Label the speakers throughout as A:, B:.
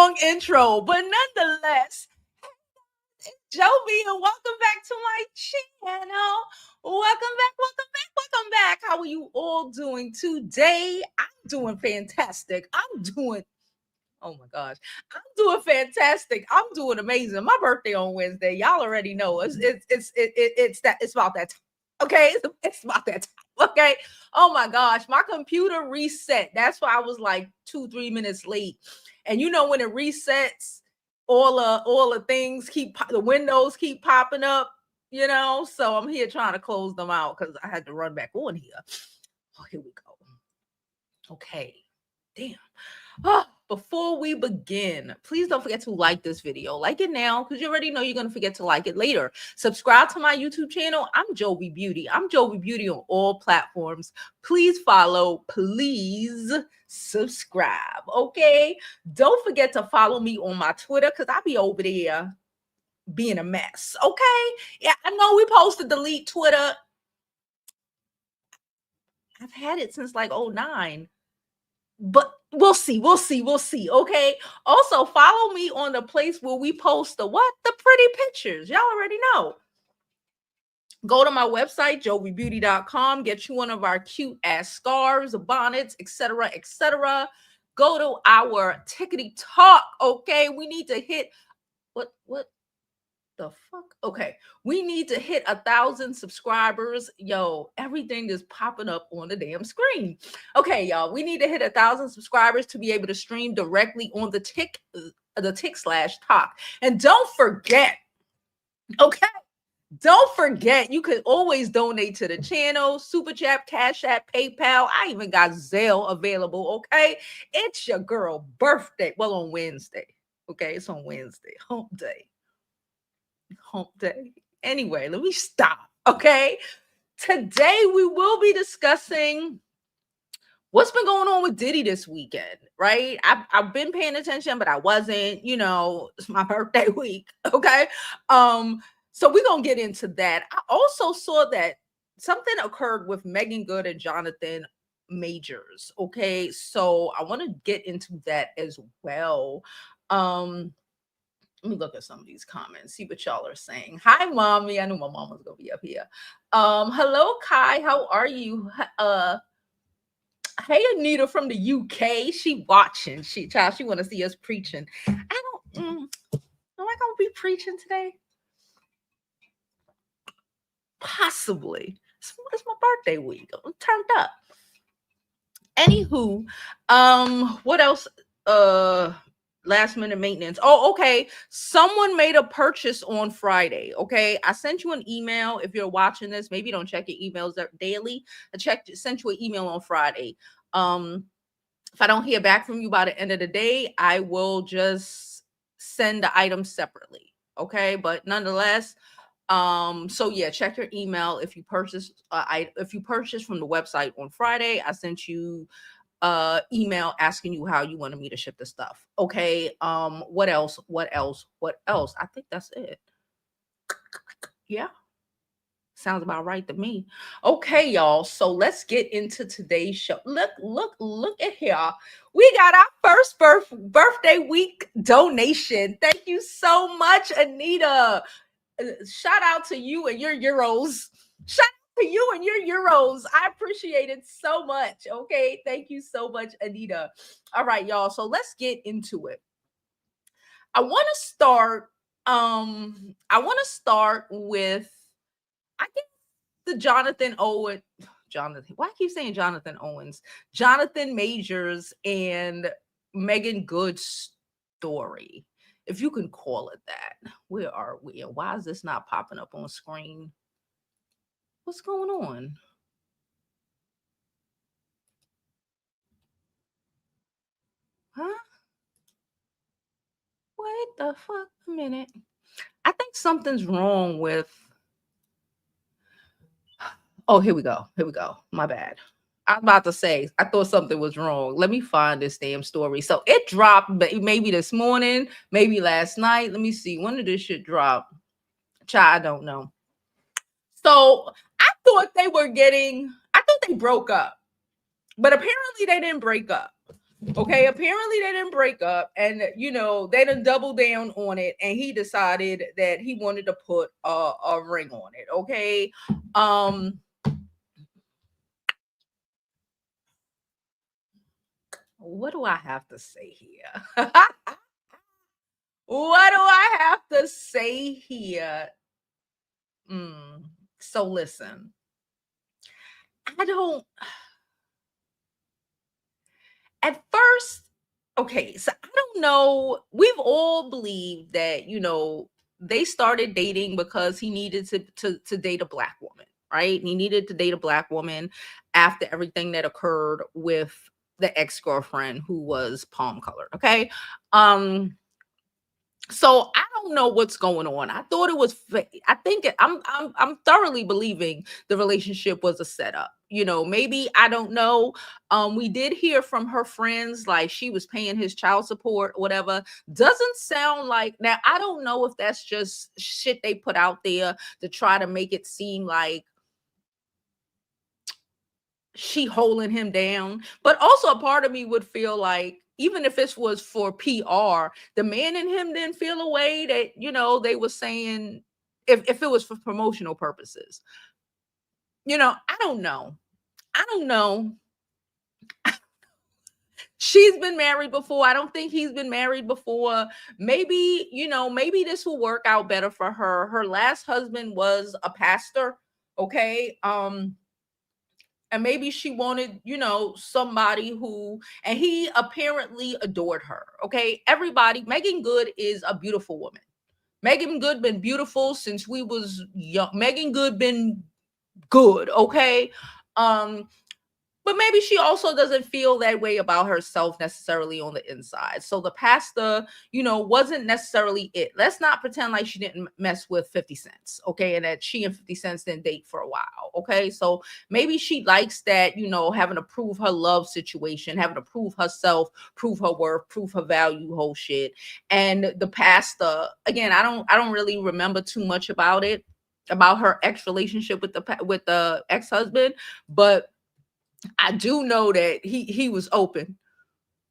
A: long intro, but nonetheless, Jovi, and welcome back to my channel. Welcome back. How are you all doing today? I'm doing fantastic. Oh my gosh, I'm doing fantastic. I'm doing amazing. My birthday on Wednesday. Y'all already know it's about that time. Okay, it's about that time. Okay. Oh my gosh, my computer reset. That's why I was like 2-3 minutes late. And you know when it resets, all the things the windows keep popping up. So I'm here trying to close them out because I had to run back on here. Oh, here we go. Okay, damn. Before we begin, please don't forget to like this video. Like it now because you already know you're going to forget to like it later. Subscribe to my YouTube channel. I'm Jovi Beauty. I'm Jovi Beauty on all platforms. Please follow. Please subscribe. Okay? Don't forget to follow me on my Twitter because I'll be over there being a mess. Okay? Yeah, I know we supposed to delete Twitter. I've had it since like 2009. But we'll see. Okay. Also, follow me on the place where we post the pretty pictures. Y'all already know. Go to my website, jovibeauty.com. Get you one of our cute ass scarves, bonnets, etc. Go to our tickety talk. Okay. We need to hit what the fuck? Okay, we need to hit 1,000 subscribers. Yo, everything is popping up on the damn screen. Okay, y'all, we need to hit 1,000 subscribers to be able to stream directly on the tick/talk. And don't forget, okay, don't forget, you can always donate to the channel, Super Chat, Cash App, PayPal. I even got Zelle available. Okay, it's your girl birthday. Well, on Wednesday. Okay, it's on Wednesday, hump day. Anyway, let me stop. Okay, today we will be discussing what's been going on with Diddy this weekend, right? I've been paying attention, but I wasn't. It's my birthday week. Okay, so we're gonna get into that. I also saw that something occurred with Megan Good and Jonathan Majors. Okay, so I want to get into that as well. Let me look at some of these comments, see what y'all are saying. Hi, mommy. I knew my mom was gonna be up here. Hello, Kai. How are you? Hey, Anita from the UK. She watching. She want to see us preaching. Am I gonna be preaching today? Possibly. It's my birthday week. I'm turned up. Anywho, what else? Last minute maintenance. Oh, okay. Someone made a purchase on Friday. Okay. I sent you an email. If you're watching this, maybe don't check your emails daily. Sent you an email on Friday. If I don't hear back from you by the end of the day, I will just send the items separately. Okay. But nonetheless, so yeah, check your email. If you purchase from the website on Friday, I sent you email asking you how you wanted me to ship the stuff. Okay. What else? I think that's it. Yeah, sounds about right to me. Okay, y'all, so let's get into today's show. Look at here. We got our first birthday week donation. Thank you so much, Anita. Shout out to you and your euros. Shout out to you and your euros. I appreciate it so much. Okay. Thank you so much, Anita. All right, y'all. So let's get into it. I want to start with, I guess, the Jonathan, why I keep saying Jonathan Owens? Jonathan Majors and Megan Good story, if you can call it that. Where are we? And why is this not popping up on screen? What's going on? Huh? Wait the fuck a minute. I think something's wrong with. Oh, here we go. My bad. I'm about to say, I thought something was wrong. Let me find this damn story. So it dropped maybe this morning, maybe last night. Let me see. When did this shit drop? Child, I don't know. So I thought they broke up, but apparently they didn't break up. Okay, apparently they didn't break up, and they didn't double down on it, and he decided that he wanted to put a ring on it. Okay. Um, what do I have to say here? What do I have to say here? Mm, so listen, I don't at first, okay, so I don't know. We've all believed that, they started dating because he needed to date a black woman, right? He needed to date a black woman after everything that occurred with the ex-girlfriend who was palm colored. Okay. So I don't know what's going on. I thought it was. I think I'm thoroughly believing the relationship was a setup. Maybe I don't know. We did hear from her friends like she was paying his child support, whatever. Doesn't sound like now. I don't know if that's just shit they put out there to try to make it seem like she holding him down. But also a part of me would feel like even if this was for PR, the man in him didn't feel a way that, they were saying if it was for promotional purposes. I don't know. I don't know. She's been married before. I don't think he's been married before. Maybe, maybe this will work out better for her. Her last husband was a pastor. Okay. And maybe she wanted, somebody who, and he apparently adored her. Okay. Everybody, Megan Good is a beautiful woman. Megan Good been beautiful since we was young. Megan Good been good. Okay. Um, but maybe she also doesn't feel that way about herself necessarily on the inside. So the pastor, wasn't necessarily it. Let's not pretend like she didn't mess with 50 Cents, okay? And that she and 50 Cents didn't date for a while, okay? So maybe she likes that, having to prove her love situation, having to prove herself, prove her worth, prove her value, whole shit. And the pastor, again, I don't really remember too much about it, about her ex relationship with the ex-husband, but I do know that he was open.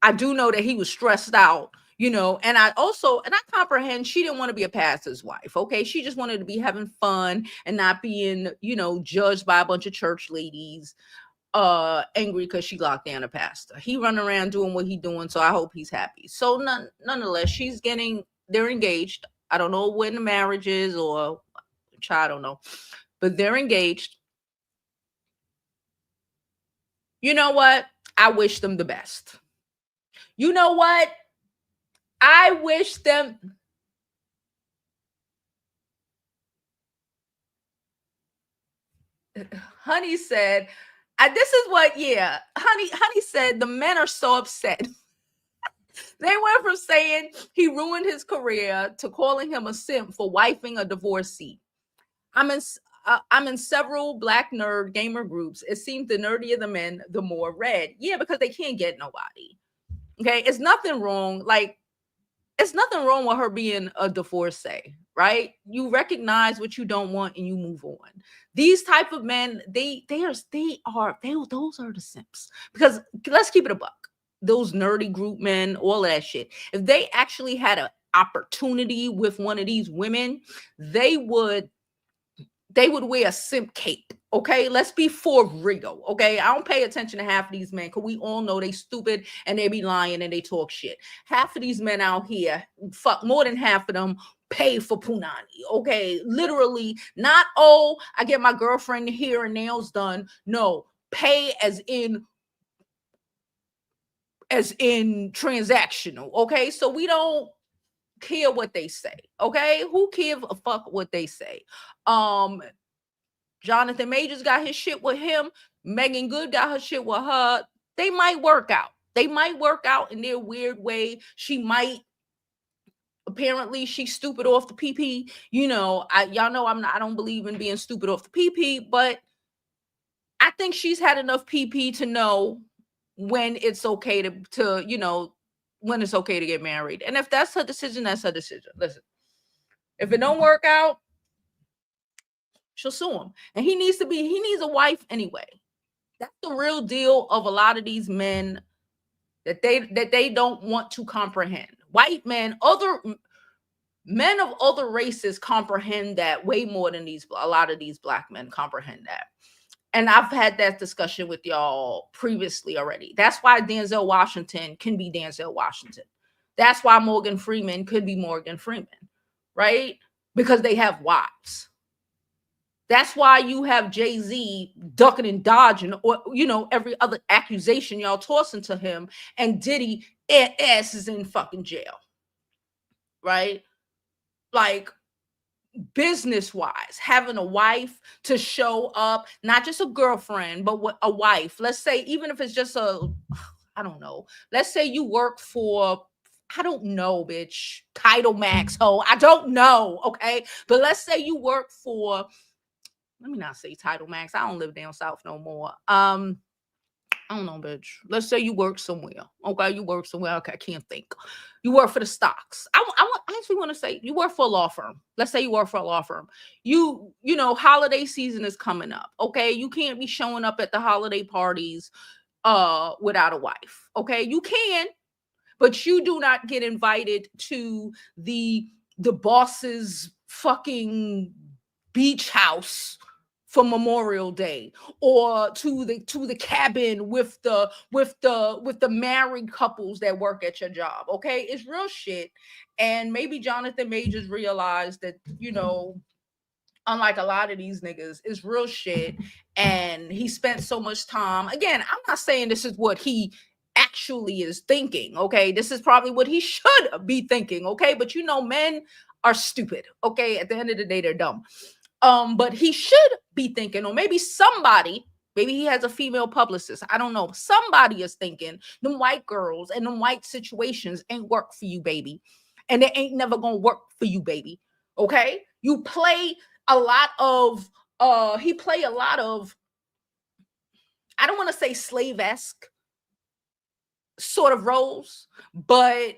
A: I do know that he was stressed out, and I comprehend she didn't want to be a pastor's wife. Okay. She just wanted to be having fun and not being, judged by a bunch of church ladies, angry because she locked down a pastor. He run around doing what he doing, so I hope he's happy. So nonetheless, they're engaged. I don't know when the marriage is or I don't know, but they're engaged. You know what? I wish them the best. You know what? I wish them. Honey said, this is what, yeah. Honey said the men are so upset. They went from saying he ruined his career to calling him a simp for wifing a divorcee. I'm in I'm in several black nerd gamer groups. It seems the nerdier the men, the more red. Yeah, because they can't get nobody. Okay, it's nothing wrong. Like it's nothing wrong with her being a divorcee, right? You recognize what you don't want and you move on. These type of men, those are the simps. Because let's keep it a buck. Those nerdy group men, all of that shit. If they actually had an opportunity with one of these women, they would wear a simp cape. Okay, let's be for real. Okay, I don't pay attention to half of these men because we all know they stupid and they be lying and they talk shit. Half of these men out here, fuck, more than half of them pay for punani. Okay, literally, not I get my girlfriend hair and nails done. No, pay as in transactional. Okay, so we don't care what they say. Okay, who give a fuck what they say? Um, Jonathan Majors got his shit with him. Megan Good got her shit with her. They might work out. They might work out in their weird way. She might. Apparently, she's stupid off the PP. Y'all know I don't believe in being stupid off the PP, but I think she's had enough PP to know when it's okay to when it's okay to get married. And if that's her decision, that's her decision. Listen, if it don't work out, she'll sue him. And he needs a wife anyway. That's the real deal of a lot of these men that they don't want to comprehend. White men, other men of other races comprehend that way more than a lot of these black men comprehend that. And I've had that discussion with y'all previously already. That's why Denzel Washington can be Denzel Washington. That's why Morgan Freeman could be Morgan Freeman, right? Because they have wives. That's why you have Jay-Z ducking and dodging, or every other accusation y'all tossing to him, and Diddy ass is in fucking jail, right? Like, business-wise, having a wife to show up, not just a girlfriend, but a wife. Let's say, even if it's just I don't know. Let's say you work for, I don't know, bitch, Title Max, I don't know, okay? But let's say you work for, let me not say Title Max. I don't live down south no more. I don't know, bitch. Let's say you work somewhere. Okay, you work somewhere. Okay, I can't think. You work for the stocks. I actually want to say you work for a law firm. Let's say you work for a law firm. Holiday season is coming up. Okay, you can't be showing up at the holiday parties without a wife. Okay, you can, but you do not get invited to the boss's fucking beach house for Memorial Day, or to the cabin with the married couples that work at your job. Okay, it's real shit. And maybe Jonathan Majors realized that, unlike a lot of these niggas, it's real shit. And he spent so much time. Again, I'm not saying this is what he actually is thinking. Okay, this is probably what he should be thinking. Okay, but men are stupid. Okay, at the end of the day, they're dumb. But he should be thinking, or maybe he has a female publicist. I don't know. Somebody is thinking, them white girls and them white situations ain't work for you, baby. And they ain't never gonna work for you, baby. Okay? You play a lot of, he play a lot of, I don't want to say slave-esque sort of roles, but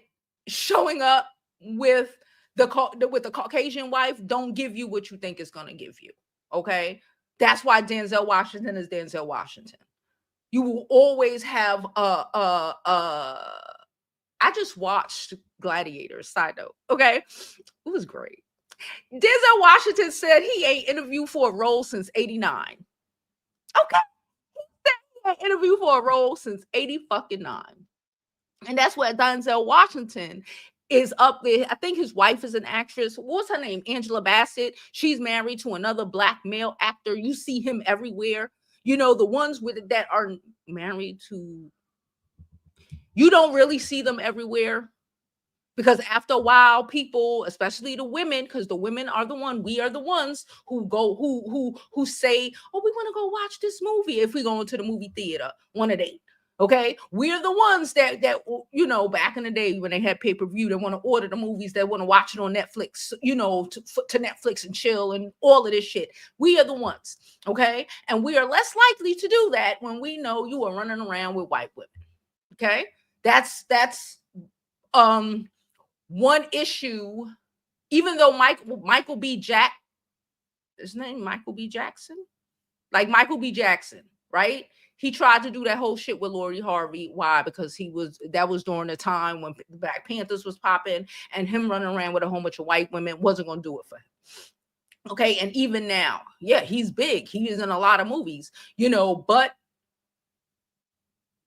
A: showing up with the Caucasian wife don't give you what you think it's going to give you. Okay, that's why Denzel Washington is Denzel Washington. You will always have I just watched Gladiator. Side note, okay, it was great. Denzel Washington said he ain't interviewed for a role since '89. Okay, he said he ain't interviewed for a role since '89. And that's where Denzel Washington is up there. I think his wife is an actress. What's her name? Angela Bassett. She's married to another black male actor. You see him everywhere. The ones that are married to, you don't really see them everywhere, because after a while, people, especially the women, because the women are we are the ones who go, who say, oh, we want to go watch this movie if we go into the movie theater on a date. Okay, we're the ones that back in the day when they had pay-per-view, they want to order the movies, they want to watch it on Netflix, to Netflix and chill and all of this shit. We are the ones, okay, and we are less likely to do that when we know you are running around with white women. Okay, that's one issue. Even though Michael B. his name Michael B. Jackson, like Michael B. Jackson, right? He tried to do that whole shit with Lori Harvey. Why? Because that was during the time when the Black Panthers was popping, and him running around with a whole bunch of white women wasn't going to do it for him. Okay, and even now, yeah, he's big. He is in a lot of movies, but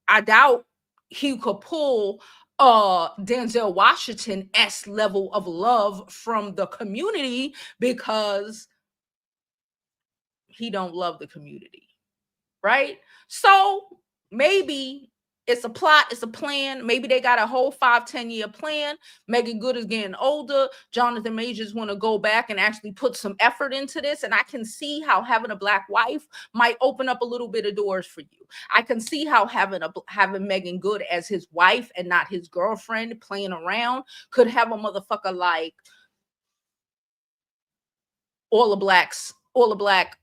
A: I doubt he could pull Denzel Washington-esque level of love from the community, because he don't love the community. Right? So maybe it's a plot, it's a plan. Maybe they got a whole 5-10 year plan. Megan Good is getting older. Jonathan Majors want to go back and actually put some effort into this. And I can see how having a black wife might open up a little bit of doors for you. I can see how having Megan Good as his wife and not his girlfriend playing around could have a motherfucker like all the black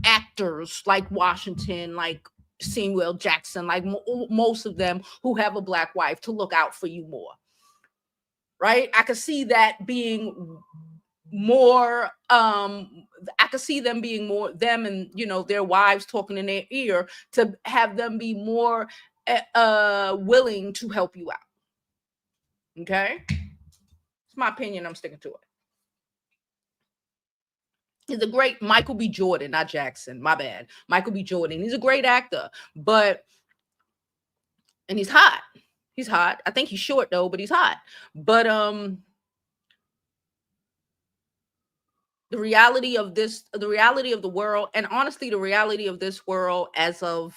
A: actors like Washington, like Samuel Jackson, like most of them who have a black wife to look out for you more. Right? I could see that being more, I could see them being more, them and, their wives talking in their ear, to have them be more willing to help you out. Okay, it's my opinion. I'm sticking to it. He's a great Michael B. Jordan, not Jackson. My bad. Michael B. Jordan. He's a great actor, and he's hot. He's hot. I think he's short though, but he's hot. But the reality of the world, and honestly, the reality of this world as of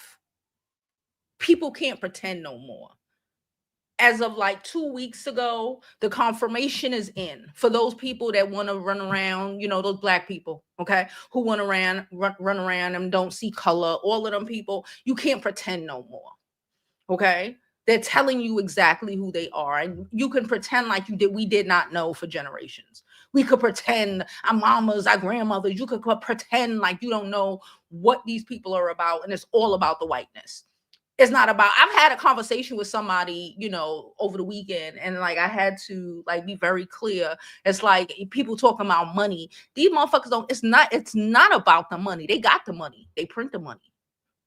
A: people can't pretend no more. As of like 2 weeks ago, the confirmation is in for those people that want to run around, those black people, okay, who want to run around and don't see color. All of them people, you can't pretend no more, okay? They're telling you exactly who they are, and you can pretend like we did not know for generations. We could pretend our mamas, our grandmothers. You could pretend like you don't know what these people are about, and it's all about the whiteness. It's not about. I've had a conversation with somebody, over the weekend, and like I had to like be very clear. It's like people talking about money. These motherfuckers don't. It's not about the money. They got the money. They print the money.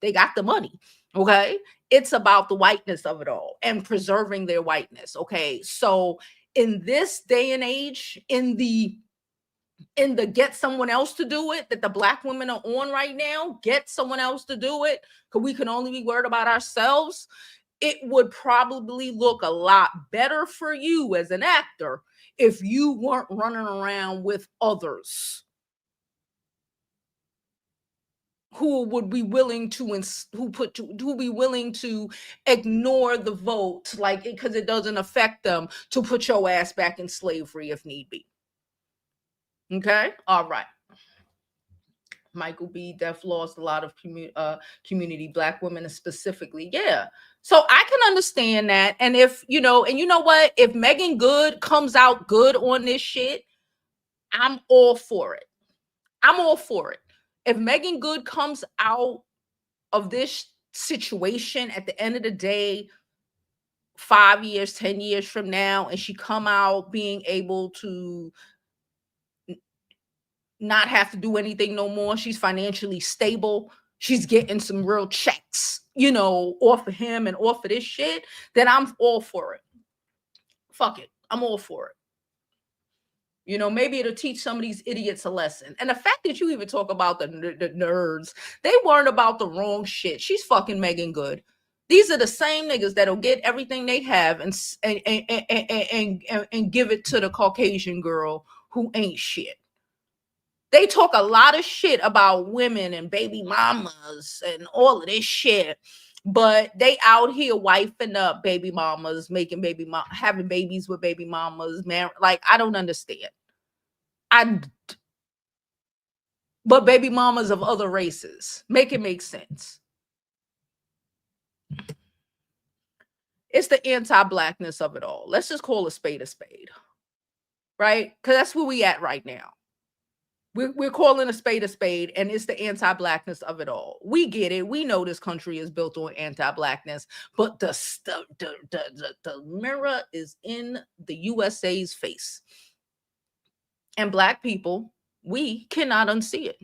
A: They got the money. Okay. It's about the whiteness of it all and preserving their whiteness. Okay. So in this day and age, in the get someone else to do it that the black women are on right now, get someone else to do it because we can only be worried about ourselves. It would probably look a lot better for you as an actor if you weren't running around with others who would be willing to ignore the vote, like, because it doesn't affect them, to put your ass back in slavery if need be. Okay, all right. Michael B. Death lost a lot of community, black women specifically. Yeah. So I can understand that. And if, and you know what? If Megan Good comes out good on this shit, I'm all for it. I'm all for it. If Megan Good comes out of this situation at the end of the day, 5 years, 10 years from now, and she come out being able to not have to do anything no more. She's financially stable. She's getting some real checks, off of him and off of this shit. Then I'm all for it. Fuck it. I'm all for it. Maybe it'll teach some of these idiots a lesson. And the fact that you even talk about the nerds, they weren't about the wrong shit. She's fucking Megan Good. These are the same niggas that'll get everything they have and give it to the Caucasian girl who ain't shit. They talk a lot of shit about women and baby mamas and all of this shit, but they out here wifing up baby mamas, having babies with baby mamas, man. Like, I don't understand. But baby mamas of other races. Make it make sense. It's the anti-blackness of it all. Let's just call a spade, right? Because that's where we at right now. We're calling a spade, and it's the anti-blackness of it all. We get it. We know this country is built on anti-blackness, but the mirror is in the USA's face. And black people, we cannot unsee it.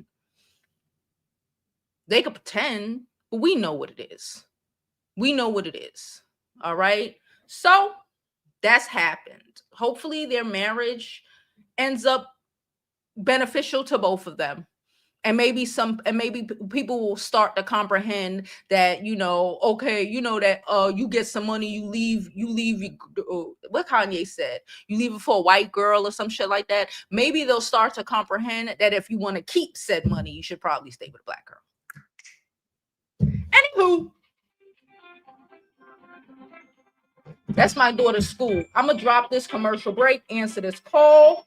A: They could pretend, but we know what it is. We know what it is. All right? So that's happened. Hopefully their marriage ends up beneficial to both of them, and maybe people will start to comprehend that, okay, that you get some money, you leave what Kanye said, you leave it for a white girl or some shit like that. Maybe they'll start to comprehend that if you want to keep said money, you should probably stay with a black girl. Anywho, that's my daughter's school. I'm gonna drop this commercial break, answer this call,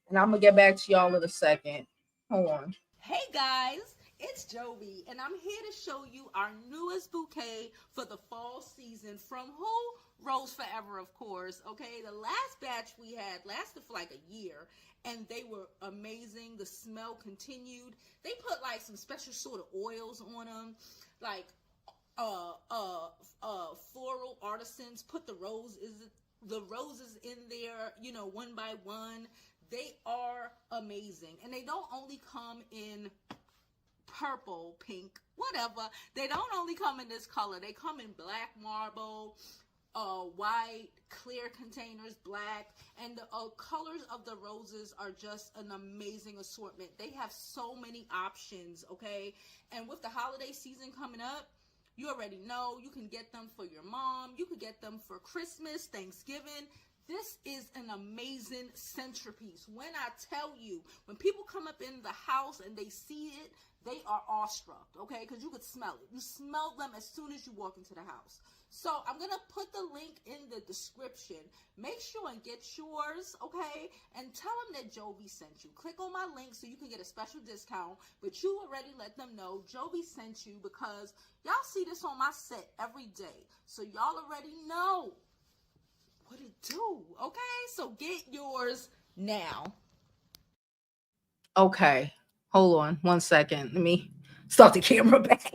A: and I'm gonna get back to y'all in a second. Hold on. Hey guys, it's Jovi, and I'm here to show you our newest bouquet for the fall season from who? Rose Forever, of course. Okay, the last batch we had lasted for like a year, and they were amazing. The smell continued. They put like some special sort of oils on them, like floral artisans put the roses in there, one by one. They are amazing, and they don't only come in purple, pink, whatever. They don't only come in this color. They come in black marble, white, clear containers, black, and the colors of the roses are just an amazing assortment. They have so many options, okay? And with the holiday season coming up, you already know you can get them for your mom. You could get them for Christmas, Thanksgiving. This is an amazing centerpiece. When I tell you, when people come up in the house and they see it, they are awestruck, okay? Because you could smell it. You smell them as soon as you walk into the house. So I'm going to put the link in the description. Make sure and get yours, okay? And tell them that Jovi sent you. Click on my link so you can get a special discount. But you already let them know Jovi sent you, because y'all see this on my set every day. So y'all already know what it do, okay? So get yours now. Okay, hold on 1 second. Let me start the camera back.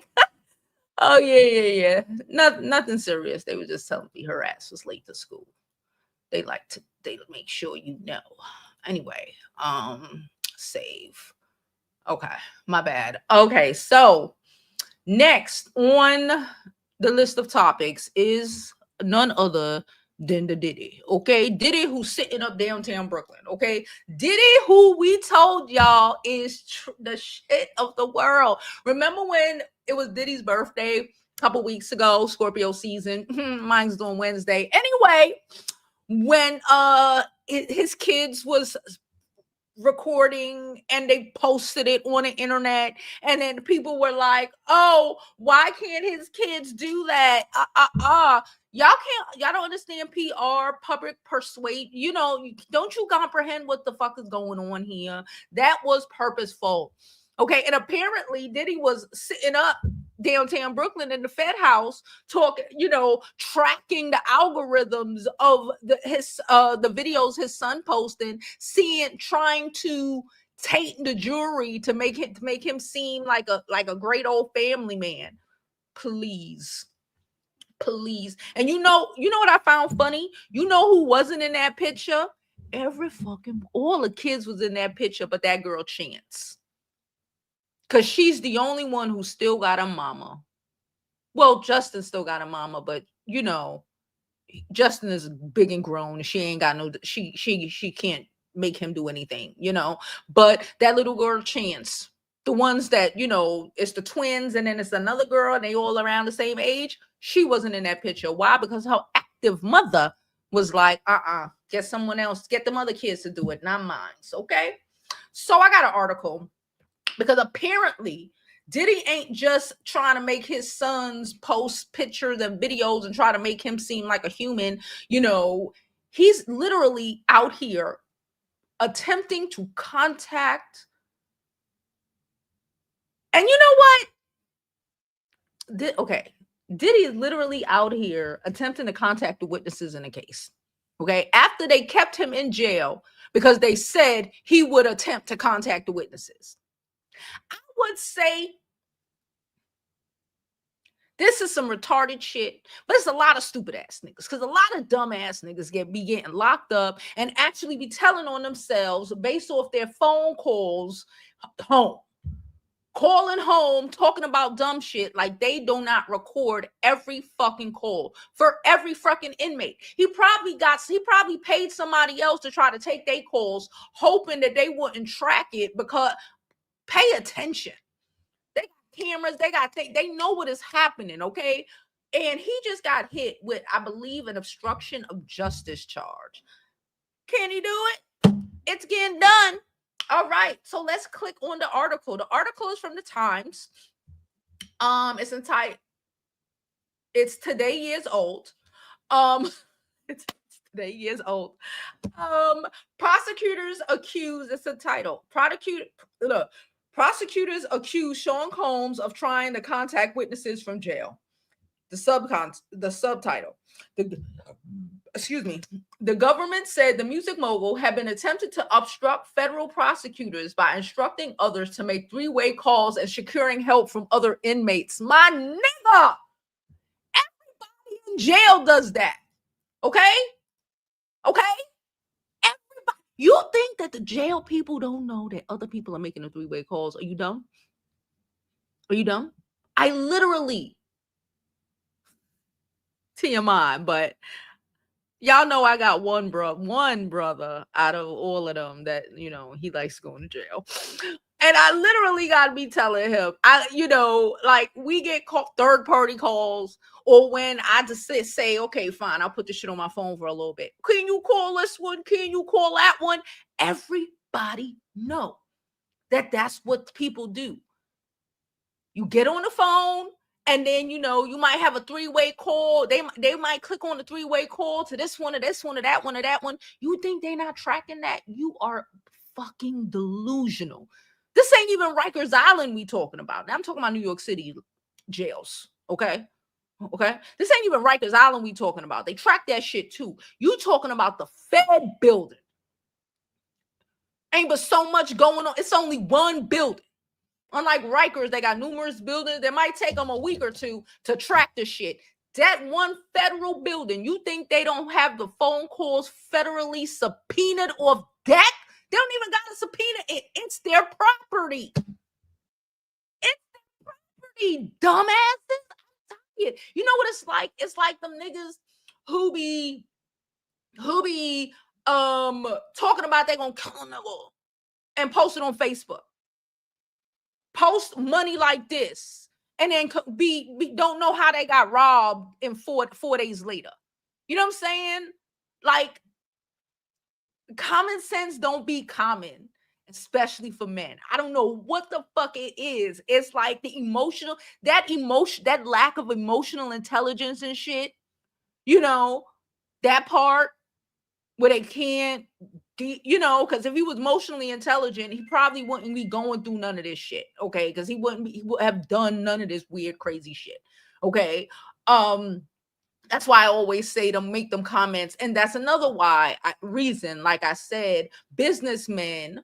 A: Oh yeah. Nothing serious. They were just telling me her ass was late to school. They make sure you know. Anyway, save. Okay, my bad. Okay, so next on the list of topics is none other than the Diddy. Okay, Diddy, who's sitting up downtown Brooklyn. Okay, Diddy, who we told y'all is the shit of the world. Remember when it was Diddy's birthday a couple weeks ago, Scorpio season? Mine's on Wednesday. Anyway, when his kids was recording and they posted it on the internet, and then people were like, oh, why can't his kids do that? Y'all don't understand PR, public persuade, don't you comprehend what the fuck is going on here? That was purposeful. Okay, and apparently Diddy was sitting up downtown Brooklyn in the Fed house talking, tracking the algorithms of the videos his son posting, trying to taint the jury to make him seem like a great old family man. Please. And you know what I found funny? You know who wasn't in that picture? All the kids was in that picture, but that girl Chance. Because she's the only one who still got a mama. Well, Justin still got a mama, but Justin is big and grown. She ain't got no. She can't make him do anything. But that little girl Chance, the ones that it's the twins, and then it's another girl, and they all around the same age. She wasn't in that picture. Why? Because her active mother was like, get someone else, get them other kids to do it, not mine. Okay. So I got an article. Because apparently Diddy ain't just trying to make his sons post pictures and videos and try to make him seem like a human. He's literally out here attempting to contact. And you know what? Diddy is literally out here attempting to contact the witnesses in the case. Okay. After they kept him in jail because they said he would attempt to contact the witnesses. I would say this is some retarded shit, but it's a lot of stupid ass niggas, because a lot of dumb ass niggas be getting locked up and actually be telling on themselves based off their phone calls calling home, talking about dumb shit like they do not record every fucking call for every fucking inmate. He probably paid somebody else to try to take their calls, hoping that they wouldn't track it, because pay attention. They got cameras. They know what is happening. Okay. And he just got hit with, I believe, an obstruction of justice charge. Can he do it? It's getting done. All right. So let's click on the article. The article is from the Times. It's entitled, it's today years old. It's today years old. Prosecutors accuse, it's a title. Prosecutors accuse Sean Colmes of trying to contact witnesses from jail. The subtitle. The government said the music mogul had been attempted to obstruct federal prosecutors by instructing others to make three-way calls and securing help from other inmates. My nigga, everybody in jail does that. Okay? Everybody. You think that the jail people don't know that other people are making the three-way calls? Are you dumb? Are you dumb? I literally, TMI, but y'all know I got one brother out of all of them that, he likes going to jail. And I literally got to be telling him, like we get third party calls, or when I just say, okay, fine, I'll put this shit on my phone for a little bit. Can you call this one? Can you call that one? Everybody know that that's what people do. You get on the phone, and then you might have a three-way call. They might click on the three-way call to this one or this one or that one or that one. You think they're not tracking that? You are fucking delusional. This ain't even Rikers Island we talking about. Now I'm talking about New York City jails. Okay. This ain't even Rikers Island we talking about. They track that shit too. You talking about the Fed building. Ain't but so much going on. It's only one building. Unlike Rikers, they got numerous buildings. It might take them a week or two to track the shit. That one federal building, you think they don't have the phone calls federally subpoenaed off deck? They don't even got a subpoena it. It's their property. It's their property, dumbasses. You know what it's like? It's like them niggas who be talking about they gonna kill a nigga and post it on Facebook. Post money like this, and then don't know how they got robbed in 4 days later. You know what I'm saying? Like, common sense don't be common, especially for men. I don't know what the fuck it is. It's like that lack of emotional intelligence and shit. That part where they can't, because if he was emotionally intelligent, he probably wouldn't be going through none of this shit. Okay, because he would have done none of this weird, crazy shit. Okay, that's why I always say to make them comments, and that's another reason. Like I said, businessmen,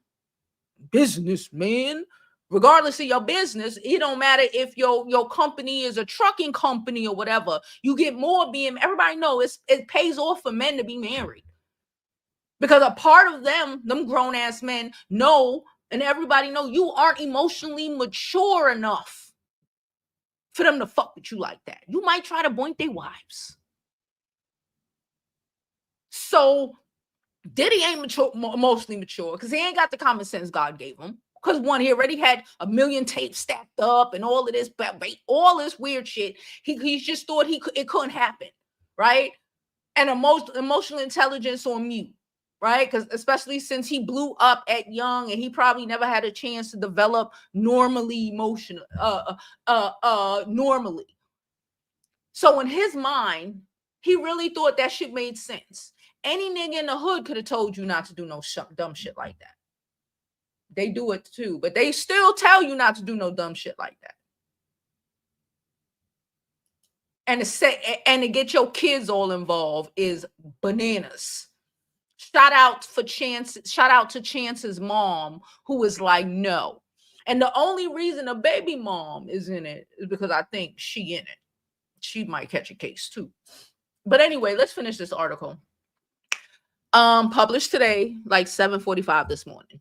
A: regardless of your business, it don't matter if your company is a trucking company or whatever. You get more being. Everybody knows it pays off for men to be married. Because a part of them grown-ass men know, and everybody know, you aren't emotionally mature enough for them to fuck with you like that. You might try to boink their wives. So Diddy ain't emotionally mature because he ain't got the common sense God gave him. Because one, he already had a million tapes stacked up and all of this, all this weird shit. He just thought it couldn't happen, right? And emotional intelligence on mute. Right? Because especially since he blew up at young and he probably never had a chance to develop normally. So in his mind, he really thought that shit made sense. Any nigga in the hood could have told you not to do no dumb shit like that. They do it too, but they still tell you not to do no dumb shit like that. And to get your kids all involved is bananas. Shout out to Chance's mom, who was like, no. And the only reason a baby mom is in it is because I think she in it. She might catch a case too. But anyway, let's finish this article. Published today, like 7:45 this morning.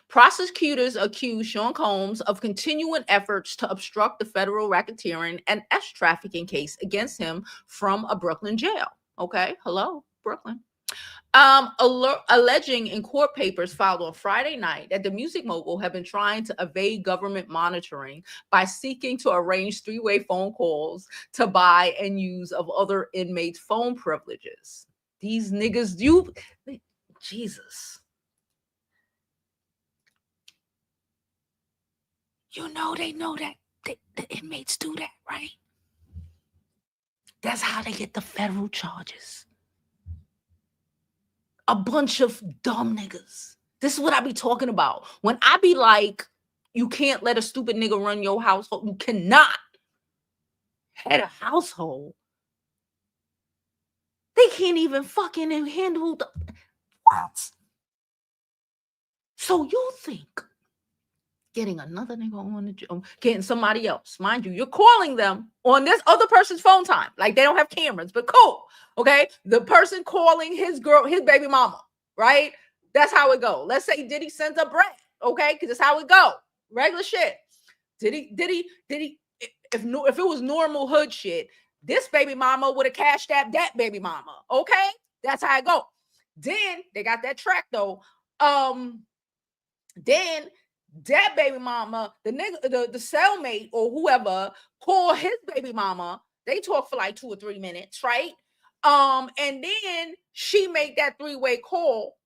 A: Prosecutors accuse Sean Colmes of continuing efforts to obstruct the federal racketeering and trafficking case against him from a Brooklyn jail. Okay, hello, Brooklyn. Alleging in court papers filed on Friday night that the music mogul had been trying to evade government monitoring by seeking to arrange three-way phone calls to buy and use of other inmates' phone privileges. These niggas, Jesus. They know that the inmates do that, right? That's how they get the federal charges. A bunch of dumb niggas. This is what I be talking about. When I be like, you can't let a stupid nigga run your household. You cannot head a household. They can't even fucking handle the what? So you think getting another nigga on the job, getting somebody else, mind you, you're calling them on this other person's phone time. Like they don't have cameras, but cool. Okay. The person calling his baby mama, right? That's how it go. Let's say Diddy sends a bread. Okay. Cause that's how it go. Regular shit. If it was normal hood shit, this baby mama would have cashed that baby mama. Okay, that's how I go. Then they got that track though. Then that baby mama, the nigga, the cellmate or whoever, call his baby mama. They talk for like 2 or 3 minutes, right? And then she make that 3-way call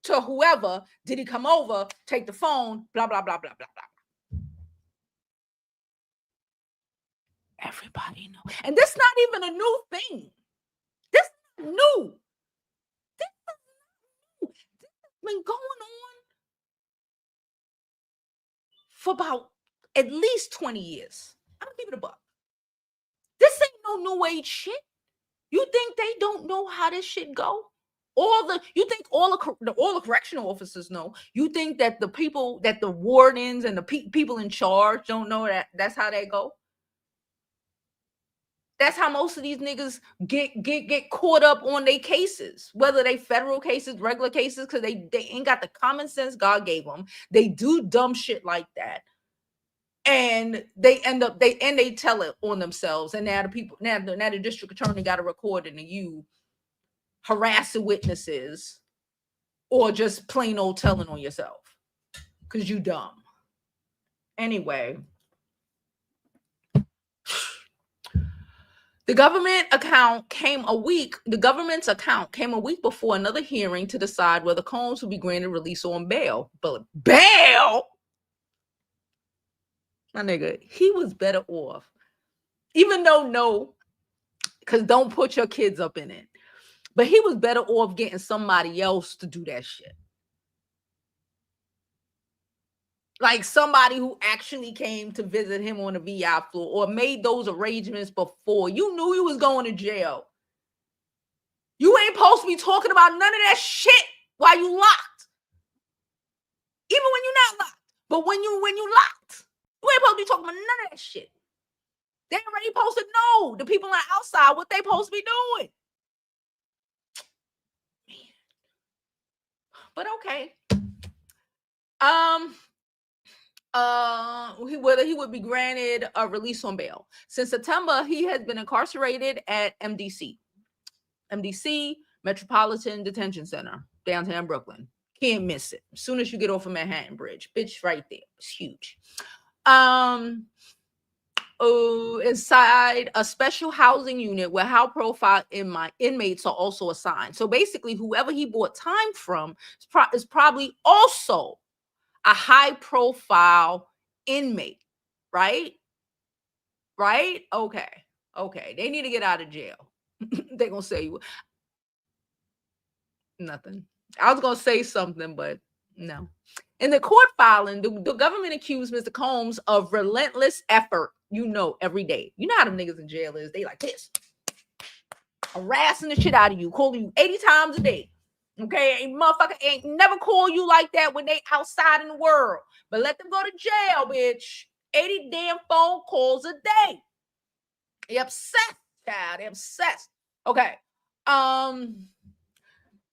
A: to whoever. Did he come over? Take the phone. Blah blah blah blah blah blah. Everybody know, and this not even a new thing. This is new. This is new. This has been going on for about at least 20 years. I'm gonna give it a buck. This ain't no new age shit. You think they don't know how this shit go? You think all the correctional officers know? You think that the people, that the wardens and the people in charge don't know that that's how they go? That's how most of these niggas get caught up on their cases, whether they federal cases, regular cases, because they ain't got the common sense God gave them. They do dumb shit like that, and they tell it on themselves. And now the district attorney got to record it, and you harassing witnesses or just plain old telling on yourself because you dumb. Anyway. The government's account came a week before another hearing to decide whether Colmes would be granted release on bail. But bail? My nigga, he was better off. Even though no, because don't put your kids up in it. But he was better off getting somebody else to do that shit. Like somebody who actually came to visit him on the VI floor or made those arrangements before. You knew you was going to jail. You ain't supposed to be talking about none of that shit while you locked. Even when you're not locked. But when you locked, you ain't supposed to be talking about none of that shit. They already supposed to know, the people on the outside, what they supposed to be doing. Man. But okay. Whether he would be granted a release on bail. Since September, he has been incarcerated at MDC, Metropolitan Detention Center, downtown Brooklyn. Can't miss it. As soon as you get off of Manhattan Bridge, bitch, right there. It's huge. Inside a special housing unit where high-profile inmates are also assigned. So basically, whoever he bought time from is probably also a high-profile inmate, right? Right? Okay. They need to get out of jail. They're gonna say nothing. I was gonna say something, but no. In the court filing, the government accused Mr. Colmes of relentless effort. Every day. You know how them niggas in jail is. They like this, harassing the shit out of you, calling you 80 times a day. Okay, motherfucker ain't never call you like that when they outside in the world. But let them go to jail, bitch. 80 damn phone calls a day. They obsessed, child. They obsessed. Okay.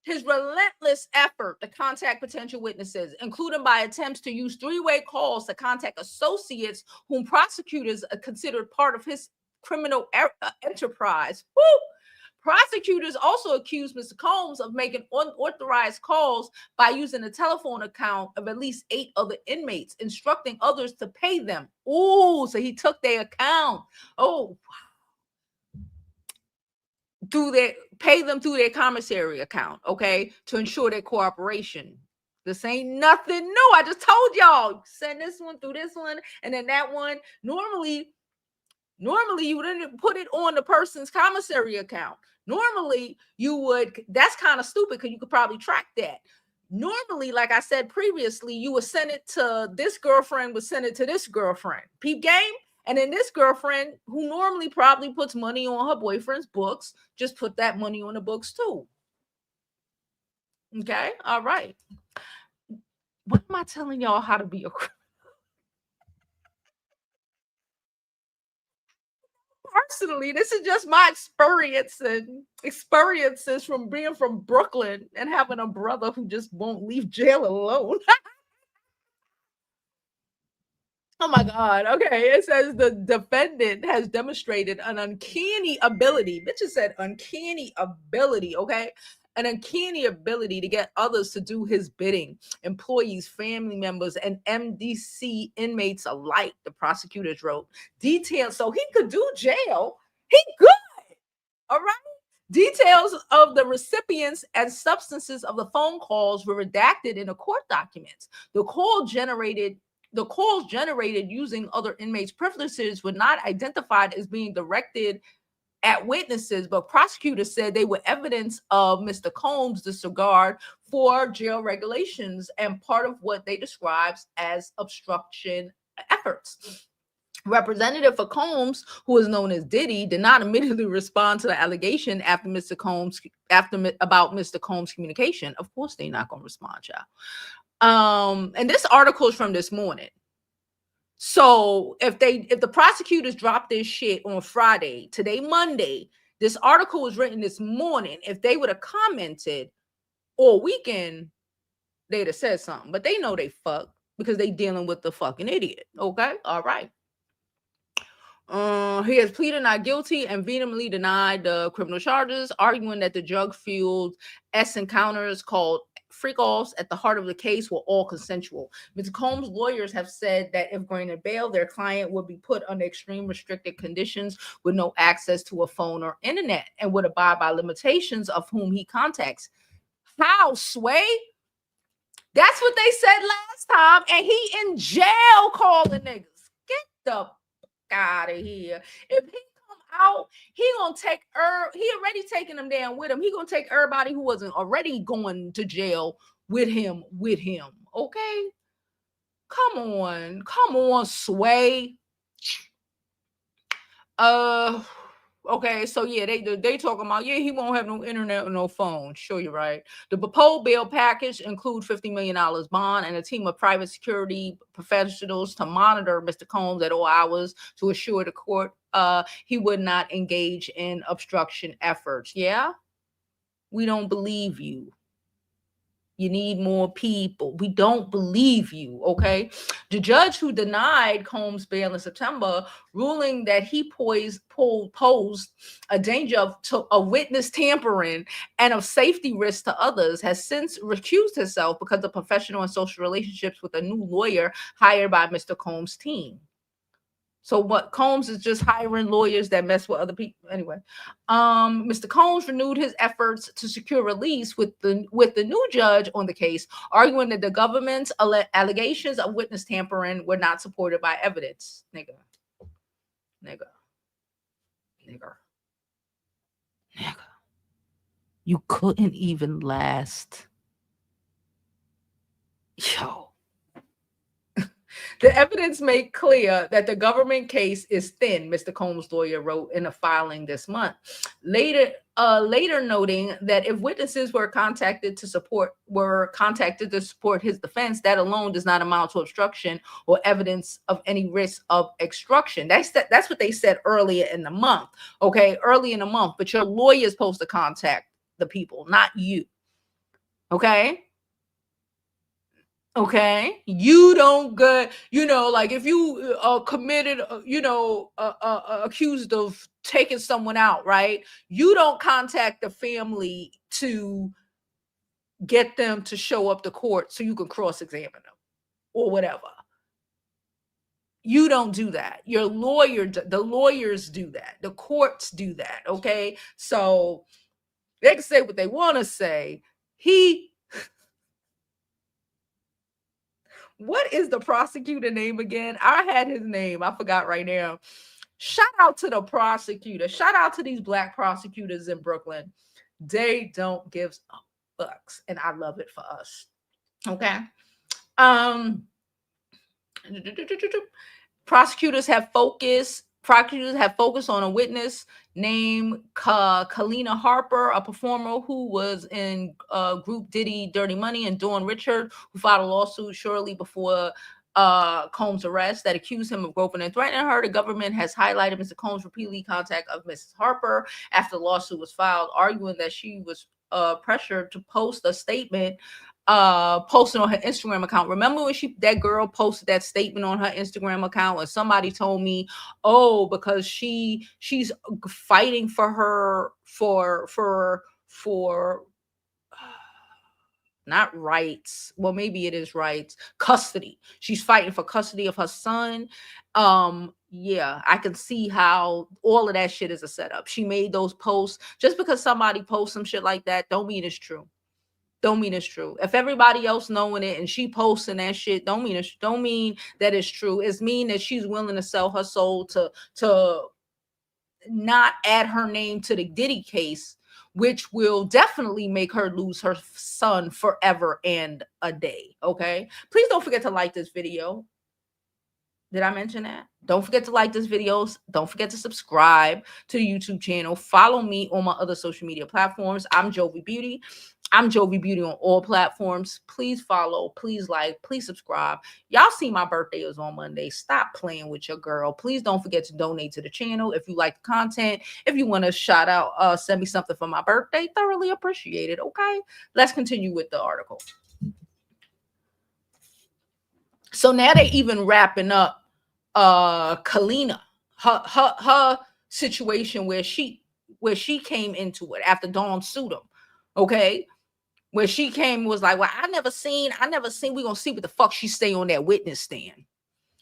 A: His relentless effort to contact potential witnesses, including by attempts to use 3-way calls to contact associates whom prosecutors considered part of his criminal enterprise. Woo! Prosecutors also accused Mr. Colmes of making unauthorized calls by using a telephone account of at least 8 other inmates, instructing others to pay them. Oh, so he took their account. Oh, wow. Pay them through their commissary account, okay, to ensure their cooperation. This ain't nothing new. I just told y'all, send this one through this one, and then that one. Normally you wouldn't put it on the person's commissary account. Normally you would. That's kind of stupid because you could probably track that. Normally, like I said previously, you would send it to this girlfriend, would send it to this girlfriend. Peep game. And then this girlfriend, who normally probably puts money on her boyfriend's books, just put that money on the books too. Okay? All right. What am I telling y'all how to be a criminal? Personally, this is just my experiences from being from Brooklyn and having a brother who just won't leave jail alone. Oh my God. Okay. It says the defendant has demonstrated an uncanny ability. Bitches said uncanny ability. Okay. An uncanny ability to get others to do his bidding, employees, family members, and MDC inmates alike, the prosecutors wrote. Details. So he could do jail. He good. All right. Details of the recipients and substances of the phone calls were redacted in the court documents. The calls generated using other inmates' privileges were not identified as being directed at witnesses, but prosecutors said they were evidence of Mr. Colmes' disregard for jail regulations and part of what they described as obstruction efforts. Representative for Colms, who is known as Diddy, did not immediately respond to the allegation after about Mr. Colmes' communication. Of course, they're not going to respond, y'all. And this article is from this morning. So if the prosecutors dropped this shit on Friday, today Monday, this article was written this morning. If they would have commented all weekend, they'd have said something. But they know they fuck because they dealing with the fucking idiot. Okay, all right. He has pleaded not guilty and vehemently denied the criminal charges, arguing that the drug-fueled encounters called freak-offs at the heart of the case were all consensual. Mr. Colmes' lawyers have said that if granted bail, their client would be put under extreme restricted conditions with no access to a phone or internet and would abide by limitations of whom he contacts. How, Sway? That's what they said last time, and he in jail calling niggas. Get the out of here. If he come out, he gonna take he already taking them down with him. He gonna take everybody who wasn't already going to jail with him. Okay. Come on, Sway. Okay, so yeah, they talking about he won't have no internet or no phone. Sure, you're right. The proposed bail package include $50 million bond and a team of private security professionals to monitor Mr. Colmes at all hours to assure the court he would not engage in obstruction efforts. Yeah, we don't believe you. You need more people. We don't believe you, okay? The judge who denied Colmes bail in September, ruling that he posed a danger of witness tampering and of safety risk to others, has since recused himself because of professional and social relationships with a new lawyer hired by Mr. Colmes' team. So what Colmes is just hiring lawyers that mess with other people. Anyway, Mr. Colmes renewed his efforts to secure release with the new judge on the case, arguing that the government's allegations of witness tampering were not supported by evidence. Nigga. You couldn't even last. Yo. The evidence made clear that the government case is thin, Mr. Colmes' lawyer wrote in a filing this month. Later noting that if witnesses were contacted to support his defense, that alone does not amount to obstruction or evidence of any risk of extraction. That's what they said earlier in the month. Okay, early in the month, but your lawyer is supposed to contact the people, not you. Okay. Okay, you don't get, like if you committed, accused of taking someone out, right? You don't contact the family to get them to show up to court so you can cross-examine them or whatever. You don't do that. The lawyers do that. The courts do that. Okay, so they can say what they want to say. What is the prosecutor name again? I had his name. I forgot right now. Shout out to the prosecutor. Shout out to these black prosecutors in Brooklyn. They don't give fucks, and I love it for us. Okay. Prosecutors have focused on a witness named Kina Harper, a performer who was in group Diddy Dirty Money, and Dawn Richard, who filed a lawsuit shortly before Colmes' arrest that accused him of groping and threatening her. The government has highlighted Mr. Colmes' repeatedly contact of Mrs. Harper after the lawsuit was filed, arguing that she was pressured to post a statement posted on her Instagram account. Remember when that girl posted that statement on her Instagram account, and somebody told me, oh, because she's fighting for her for not rights. Well, maybe it is rights. Custody. She's fighting for custody of her son. Yeah, I can see how all of that shit is a setup. She made those posts. Just because somebody posts some shit like that, don't mean it's true. Don't mean it's true. If everybody else knowing it and she posting that shit, don't mean that it's true. It's mean that she's willing to sell her soul to not add her name to the Diddy case, which will definitely make her lose her son forever and a day. Okay. Please don't forget to like this video. Did I mention that? Don't forget to like this video. Don't forget to subscribe to the YouTube channel. Follow me on my other social media platforms. I'm Jovi Beauty. I'm Jovi Beauty on all platforms. Please follow, please like, please subscribe. Y'all see my birthday is on Monday. Stop playing with your girl. Please don't forget to donate to the channel if you like the content. If you want to shout out, send me something for my birthday. Thoroughly appreciate it. Okay, let's continue with the article. So now they even wrapping up Kalina, her situation where she came into it after Dawn sued him. Okay. Where she came was like, well, I never seen. We're gonna see what the fuck she stay on that witness stand.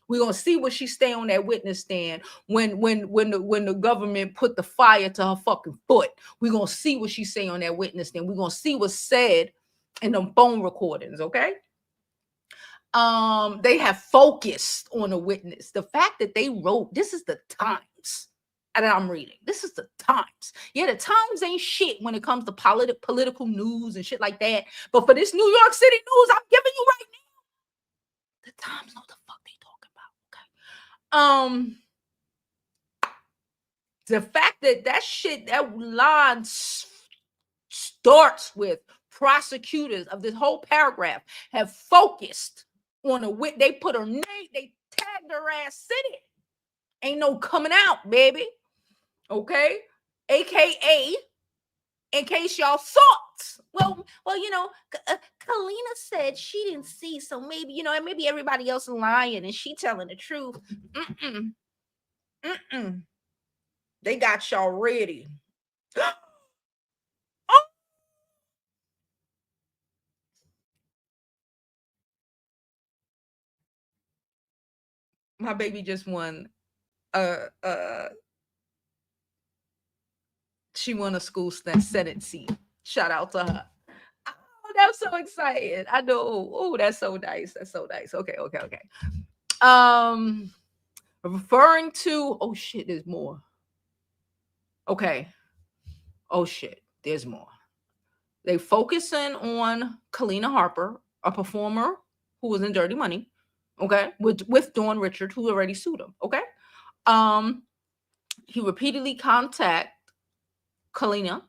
A: We're gonna see what she stay on that witness stand when the government put the fire to her fucking foot. We're gonna see what she say on that witness stand. We're gonna see what's said in them phone recordings, okay? They have focused on a witness. The fact that they wrote, this is the Times that I'm reading. This is the Times. Yeah, the Times ain't shit when it comes to political news and shit like that. But for this New York City news I'm giving you right now, the Times know the fuck they talking about. Okay. The fact that line starts with prosecutors of this whole paragraph have focused on a wit. They put her name, they tagged her ass in it. Ain't no coming out, baby. Okay. AKA, in case y'all thought, well, Kalina said she didn't see, so maybe, maybe everybody else is lying and she telling the truth. They got y'all ready. Oh! My baby just won she won a school Senate seat. Shout out to her. Oh, that's so exciting. I know. Oh, that's so nice. That's so nice. Okay. Referring to, oh shit, there's more. Okay. Oh shit, there's more. They focusing on Kina Harper, a performer who was in Dirty Money. Okay, with Dawn Richard, who already sued him. Okay. He repeatedly contacted Kina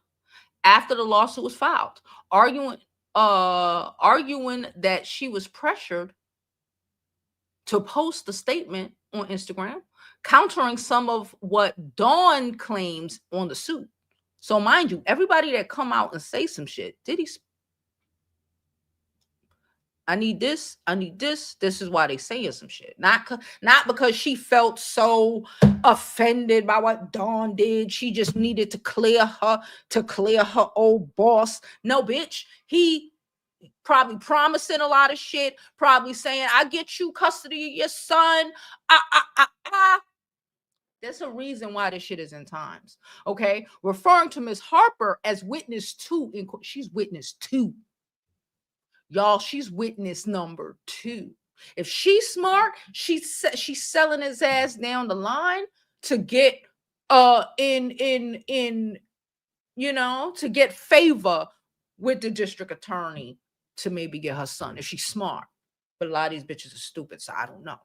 A: after the lawsuit was filed, arguing that she was pressured to post the statement on Instagram, countering some of what Dawn claims on the suit. So mind you, everybody that come out and say some shit, Diddy, I need this. This is why they saying some shit. Not because she felt so offended by what Dawn did. She just needed to clear her old boss. No, bitch. He probably promising a lot of shit. Probably saying, I get you custody of your son. There's a reason why this shit is in Times. Okay. Referring to Miss Harper as witness 2. She's witness 2. Y'all, she's witness number 2. If she's smart, she's selling his ass down the line to get to get favor with the district attorney to maybe get her son if she's smart. But a lot of these bitches are stupid, so I don't know.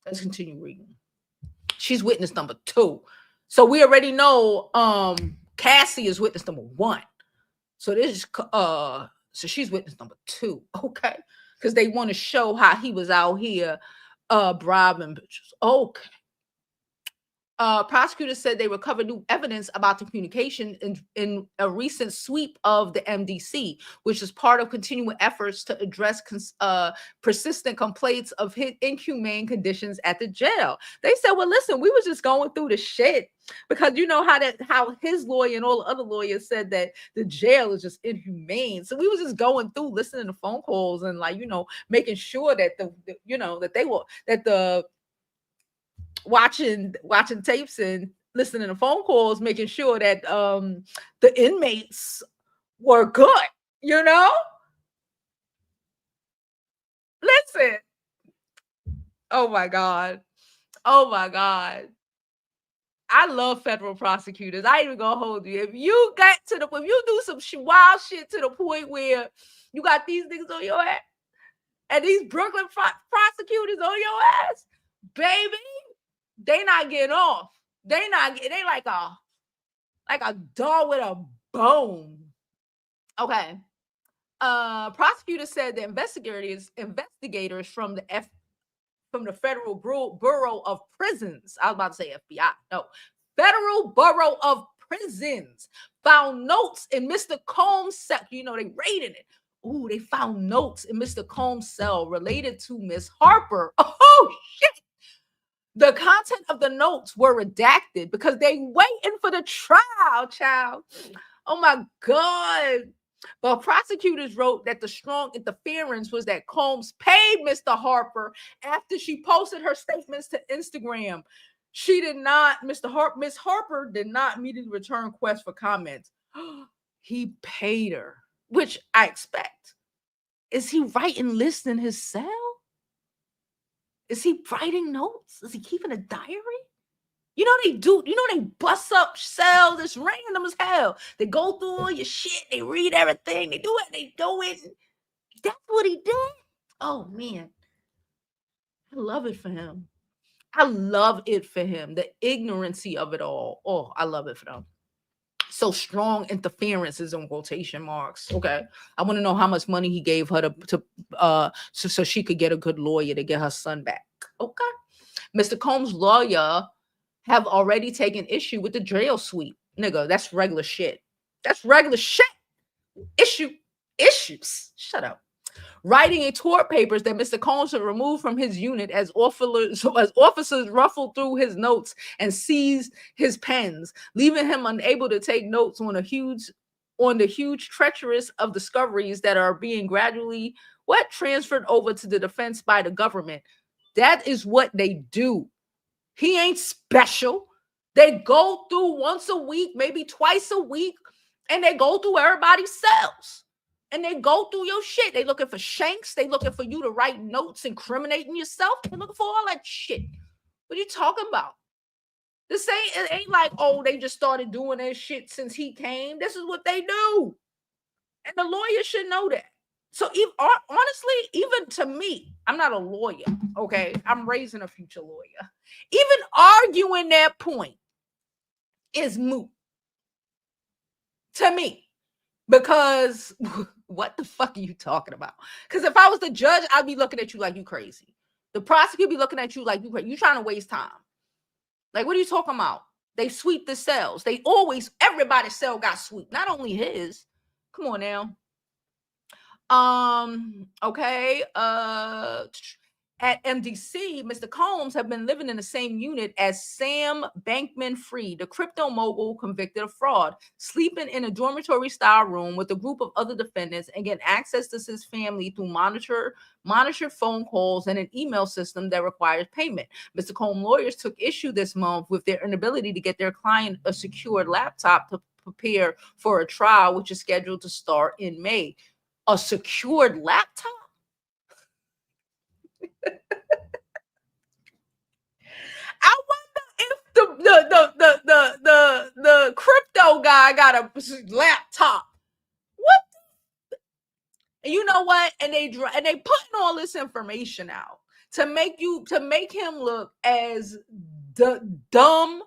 A: Let's continue reading. She's witness number 2. So we already know Cassie is witness number 1. So this is so she's witness number 2, okay? Because they want to show how he was out here bribing bitches. Okay. Prosecutors said they recovered new evidence about the communication in a recent sweep of the MDC, which is part of continuing efforts to address persistent complaints of inhumane conditions at the jail. They said, well, listen, we were just going through the shit because you know how his lawyer and all the other lawyers said that the jail is just inhumane. So we was just going through listening to phone calls and like, making sure that that they were that the watching tapes and listening to phone calls, making sure that the inmates were good, Listen. Oh my God. Oh my God. I love federal prosecutors. I ain't even gonna hold you. If you do some wild shit to the point where you got these niggas on your ass and these Brooklyn prosecutors on your ass, baby, they not getting off. They like a dog with a bone. Okay. Prosecutors said the investigators from the Federal Bureau of Prisons. I was about to say FBI. No, Federal Bureau of Prisons found notes in Mr. Colmes' cell. They raided it. Ooh, they found notes in Mr. Colmes' cell related to Miss Harper. Oh shit. The content of the notes were redacted because they waiting for the trial, child. Oh my God. But prosecutors wrote that the strong interference was that Colmes paid Mr. Harper after she posted her statements to Instagram. Miss Harper did not immediately return requests for comments. He paid her, which I expect. Is he writing lists in his cell? Is he writing notes? Is he keeping a diary? They bust up cells. It's random as hell. They go through all your shit. They read everything. They do it. That's what he did. Oh, man. I love it for him. I love it for him. The ignorancy of it all. Oh, I love it for them. So strong interference is in quotation marks. Okay. I want to know how much money he gave her so she could get a good lawyer to get her son back. Okay. Mr. Colmes' lawyer have already taken issue with the jail sweep. Nigga, that's regular shit. That's regular shit. Issues. Shut up. Writing in court papers that Mr. Colmes had removed from his unit as officers ruffled through his notes and seized his pens, leaving him unable to take notes on the huge treacherous of discoveries that are being gradually transferred over to the defense by the government. That is what they do. He ain't special. They go through once a week, maybe twice a week, and they go through everybody's cells. And they go through your shit. They looking for shanks. They looking for you to write notes incriminating yourself. They looking for all that shit. What are you talking about? It ain't like, oh, they just started doing that shit since he came. This is what they do. And the lawyer should know that. So honestly, even to me, I'm not a lawyer, okay? I'm raising a future lawyer. Even arguing that point is moot to me. Because what the fuck are you talking about? Because if I was the judge, I'd be looking at you like you crazy. The prosecutor be looking at you like you crazy. You trying to waste time. Like, what are you talking about? They sweep the cells. Everybody's cell got swept. Not only his. Come on now. Okay. At MDC, Mr. Colmes have been living in the same unit as Sam Bankman-Fried, the crypto mogul convicted of fraud, sleeping in a dormitory-style room with a group of other defendants and get access to his family through monitored phone calls and an email system that requires payment. Mr. Colmes' lawyers took issue this month with their inability to get their client a secured laptop to prepare for a trial, which is scheduled to start in May. A secured laptop? I wonder if the crypto guy got a laptop. What? And you know what? And they putting all this information out to make him look as dumb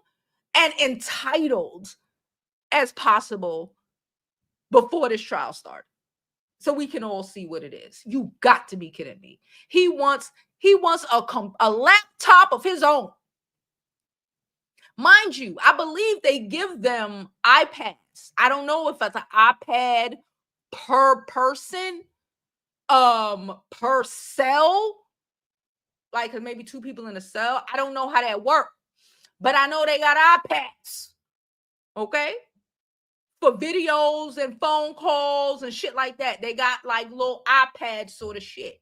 A: and entitled as possible before this trial starts. So we can all see what it is. You got to be kidding me. He wants a laptop of his own. Mind you, I believe they give them iPads. I don't know if it's an iPad per person, per cell, like 'cause maybe two people in a cell. I don't know how that works, but I know they got iPads, okay? For videos and phone calls and shit like that. They got like little iPad sort of shit.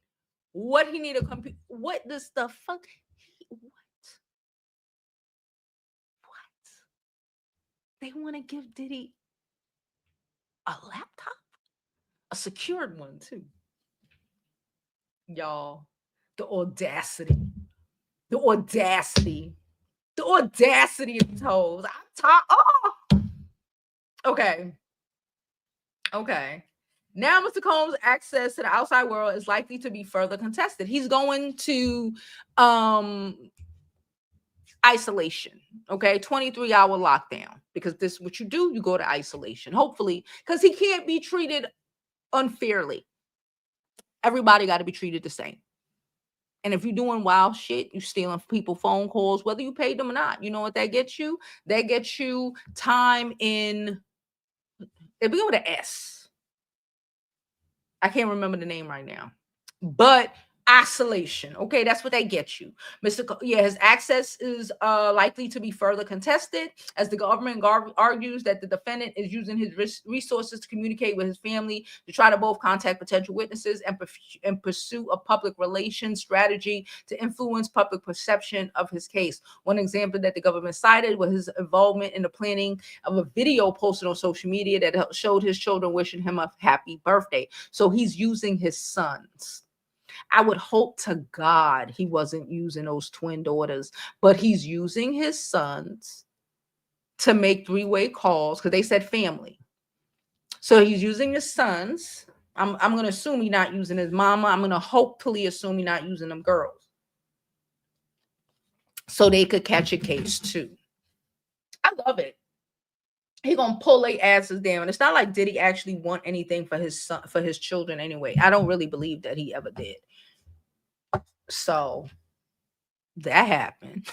A: What he need a computer? What does the fuck? What? What? They want to give Diddy a laptop, a secured one too. Y'all, the audacity, the audacity, the audacity of these hoes. I'm tired. Oh, okay, okay. Now, Mr. Colmes' access to the outside world is likely to be further contested. He's going to isolation, okay, 23-hour lockdown, because this is what you do. You go to isolation, hopefully, because he can't be treated unfairly. Everybody got to be treated the same. And if you're doing wild shit, you stealing people phone calls, whether you paid them or not, you know what that gets you? That gets you time in, it begin with an S. I can't remember the name right now. But isolation, okay, that's what they get you. Yeah, his access is likely to be further contested as the government argues that the defendant is using his resources to communicate with his family to try to both contact potential witnesses and pursue a public relations strategy to influence public perception of his case. One example that the government cited was his involvement in the planning of a video posted on social media that showed his children wishing him a happy birthday. So he's using his sons. I would hope to God he wasn't using those twin daughters, but he's using his sons to make three-way calls because they said family. So he's using his sons. I'm going to assume he's not using his mama. I'm going to hopefully assume he's not using them girls. So they could catch a case too. I love it. He gonna pull their asses down. It's not like Diddy actually want anything for his son, for his children anyway. I don't really believe that he ever did. So that happened.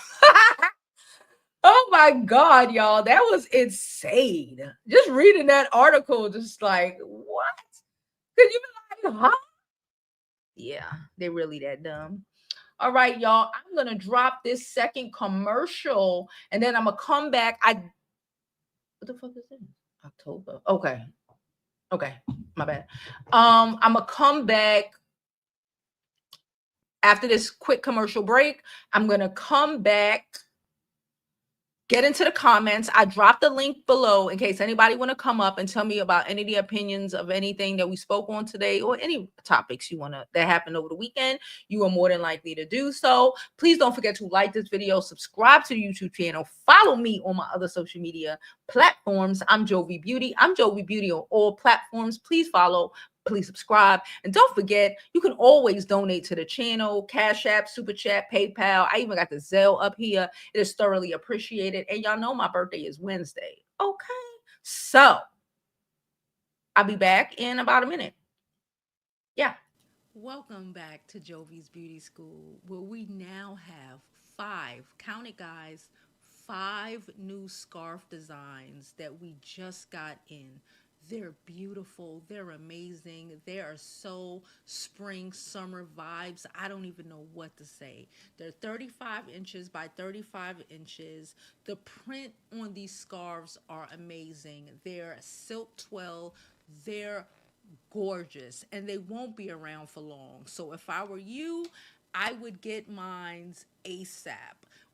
A: Oh my God, y'all. That was insane. Just reading that article, just like, what? Could you be like, huh? Yeah, they're really that dumb. All right, y'all. I'm gonna drop this second commercial and then I'm gonna come back. What the fuck is this? October. Okay. Okay. My bad. I'm gonna come back after this quick commercial break. I'm gonna come back, get into the comments. I dropped the link below in case anybody want to come up and tell me about any of the opinions of anything that we spoke on today or any topics you want to that happened over the weekend. You are more than likely to do so. Please don't forget to like this video, subscribe to the YouTube channel, follow me on my other social media platforms. I'm Jovi Beauty. I'm Jovi Beauty on all platforms. Please follow. Please subscribe. And don't forget, you can always donate to the channel, Cash App, Super Chat, PayPal. I even got the Zelle up here. It is thoroughly appreciated. And y'all know my birthday is Wednesday. Okay. So I'll be back in about a minute. Yeah. Welcome back to Jovi's Beauty School, where we now have 5, count it guys, 5 new scarf designs that we just got in. They're beautiful. They're amazing. They are so spring, summer vibes. I don't even know what to say. They're 35 inches by 35 inches. The print on these scarves are amazing. They're silk twill. They're gorgeous and they won't be around for long. So if I were you, I would get mines ASAP.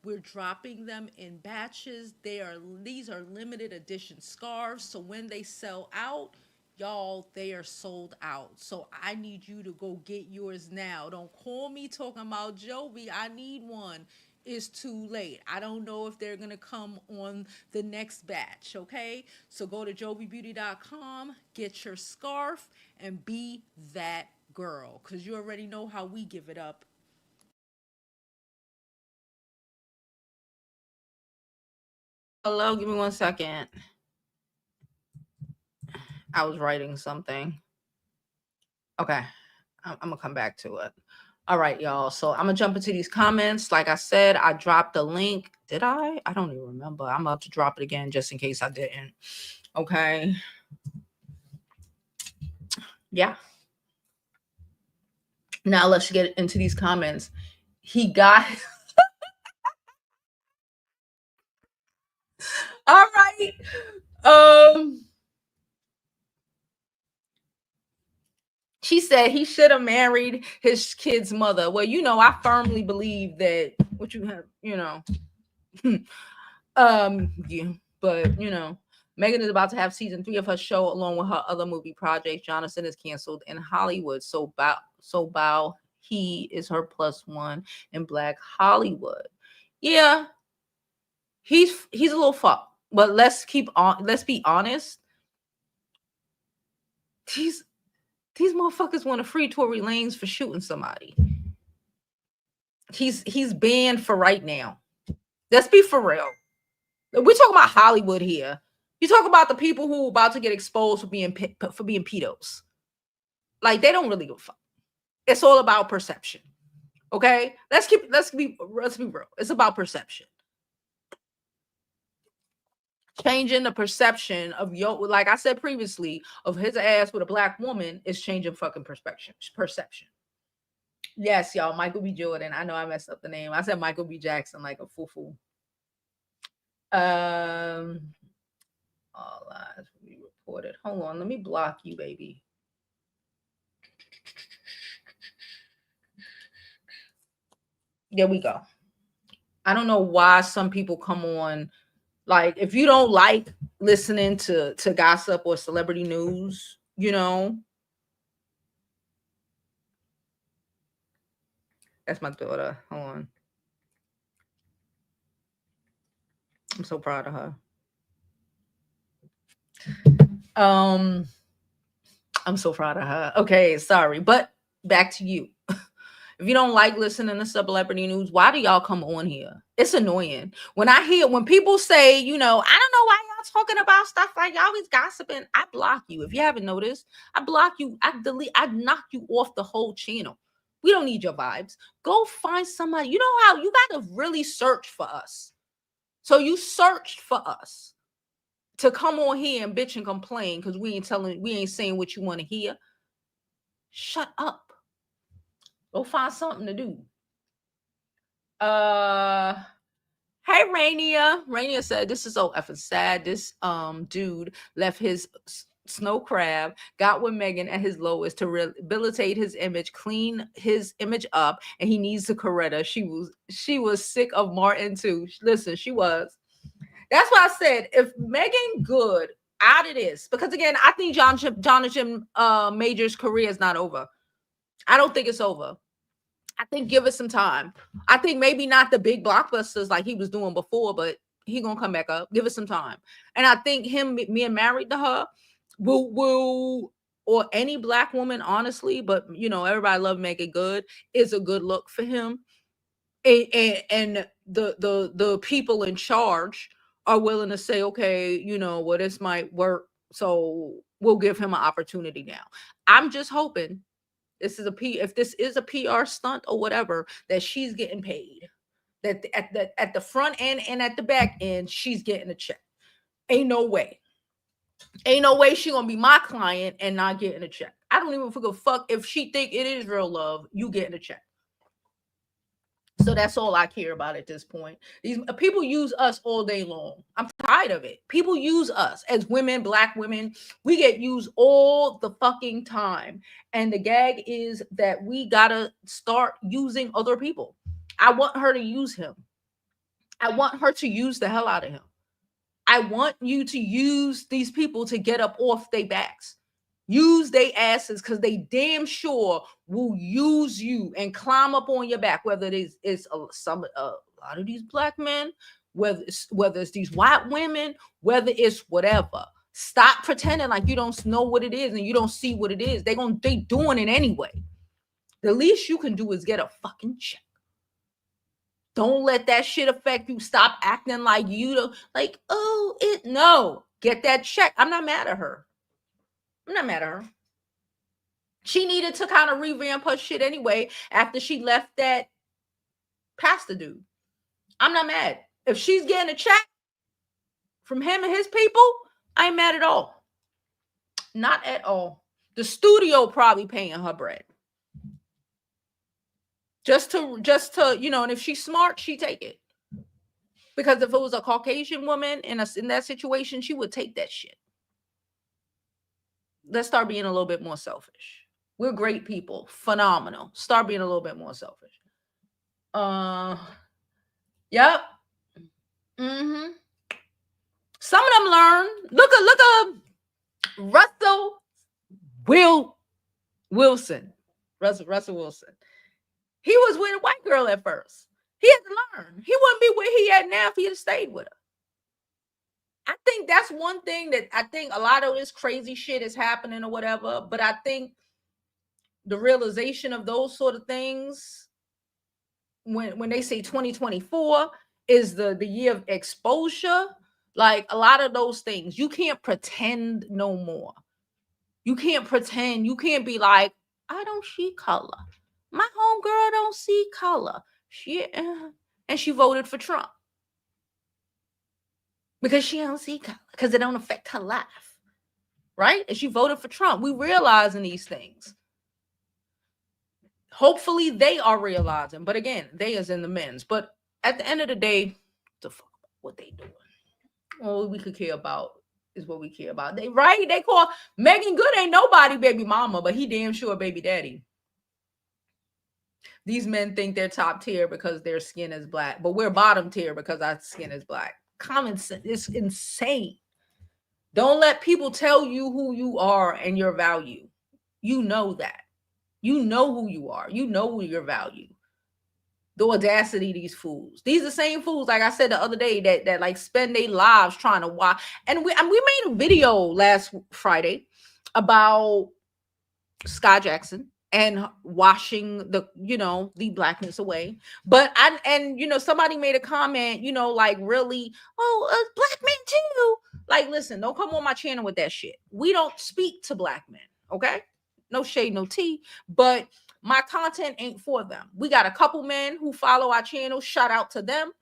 A: We're dropping them in batches. These are limited edition scarves, so when they sell out, y'all, they are sold out. So I need you to go get yours now. Don't call me talking about Jovi, I need one. It's too late. I don't know if they're gonna come on the next batch, okay? So go to jovibeauty.com, get your scarf, and be that girl, because you already know how we give it up. Hello, give me 1 second. I was writing something. Okay, I'm gonna come back to it. All right, y'all. So I'm gonna jump into these comments. Like I said, I dropped the link Did I? I don't even remember. I'm about to drop it again just in case I didn't. Okay. Yeah. Now let's get into these comments. He got all right. She said he should have married his kid's mother. Well, I firmly believe that what you have, yeah, but Megan is about to have season 3 of her show along with her other movie projects. Jonathan is canceled in Hollywood, so bow he is her +1 in Black Hollywood. Yeah, he's a little fuck, but let's be honest. These motherfuckers want to free Tory Lanez for shooting somebody. He's banned for right now. Let's be for real. We're talking about Hollywood here. You talk about the people who are about to get exposed for being pedos. Like, they don't really give a fuck. It's all about perception. Okay, let's be real. It's about perception. Changing the perception of like I said previously, of his ass with a black woman is changing fucking perception. Yes, y'all. Michael B. Jordan. I know I messed up the name. I said Michael B. Jackson like a fool. All lies will be reported. Hold on, let me block you, baby. There we go. I don't know why some people come on. Like, if you don't like listening to gossip or celebrity news, that's my daughter. Hold on. I'm so proud of her. I'm so proud of her. Okay, sorry, but back to you. If you don't like listening to celebrity news, why do y'all come on here? It's annoying. When people say, I don't know why y'all talking about stuff like y'all always gossiping. I block you. If you haven't noticed, I block you. I delete. I knock you off the whole channel. We don't need your vibes. Go find somebody. You know how you got to really search for us. So you searched for us to come on here and bitch and complain because we ain't saying what you want to hear. Shut up. Go find something to do. Hey, Rainier said, this is so effing sad. This dude left his snow crab, got with Megan at his lowest to rehabilitate his image, clean his image up, and he needs to correct her. She was sick of Martin too. Listen, she was. That's why I said, if Megan Good out of this, because again, I think Jonathan Major's career is not over. I don't think it's over. I think give it some time. I think maybe not the big blockbusters like he was doing before, but he gonna come back up. Give it some time. And I think him being married to her will or any black woman, honestly, but everybody love Megan Good, is a good look for him. And the people in charge are willing to say, okay, well, this might work, so we'll give him an opportunity now. I'm just hoping if this is a PR stunt or whatever, that she's getting paid. That at the front end and at the back end, she's getting a check. Ain't no way. Ain't no way she gonna be my client and not getting a check. I don't even give a fuck if she think it is real love. You getting a check. So that's all I care about at this point. These people use us all day long. I'm tired of it. People use us as women, black women. We get used all the fucking time. And the gag is that we gotta start using other people. I want her to use him. I want her to use the hell out of him. I want you to use these people to get up off their backs. Use they asses, because they damn sure will use you and climb up on your back, whether it's a lot of these black men, whether it's these white women, whether it's whatever. Stop pretending like you don't know what it is and you don't see what it is. They doing it anyway. The least you can do is get a fucking check. Don't let that shit affect you. Stop acting like you don't like, no. Get that check. I'm not mad at her. She needed to kind of revamp her shit anyway after she left that pastor dude. I'm not mad. If she's getting a check from him and his people, I ain't mad at all. Not at all. The studio probably paying her bread. Just to, you know, and if she's smart, she take it. Because if it was a Caucasian woman in that situation, she would take that shit. Let's start being a little bit more selfish. We're great people. Phenomenal. Start being a little bit more selfish. Yep. Mm-hmm. Some of them learn. Look at Russell Wilson. Russell Wilson. He was with a white girl at first. He had to learn. He wouldn't be where he at now if he had stayed with her. I think that's one thing that I think a lot of this crazy shit is happening or whatever. But I think the realization of those sort of things, when they say 2024 is the year of exposure, like a lot of those things, you can't pretend no more. You can't pretend. You can't be like, I don't see color. My homegirl don't see color. And she voted for Trump because she don't see color, because it don't affect her life, right? And she voted for Trump. We realizing these things. Hopefully they are realizing, but again, they is in the men's. But at the end of the day, the fuck what they doing? All we could care about is what we care about. They call Megan Good ain't nobody baby mama, but he damn sure baby daddy. These men think they're top tier because their skin is black, but we're bottom tier because our skin is black. Common sense is insane. Don't let people tell you who you are and your value. You know that. You know who you are. You know your value. The audacity of these fools. These are the same fools, like I said the other day, that like spend their lives trying to watch. And we made a video last Friday about Sky Jackson and washing the blackness away. But somebody made a comment, like, really, black men too. Like, listen, don't come on my channel with that shit. We don't speak to black men, okay? No shade, no tea, but my content ain't for them. We got a couple men who follow our channel. Shout out to them,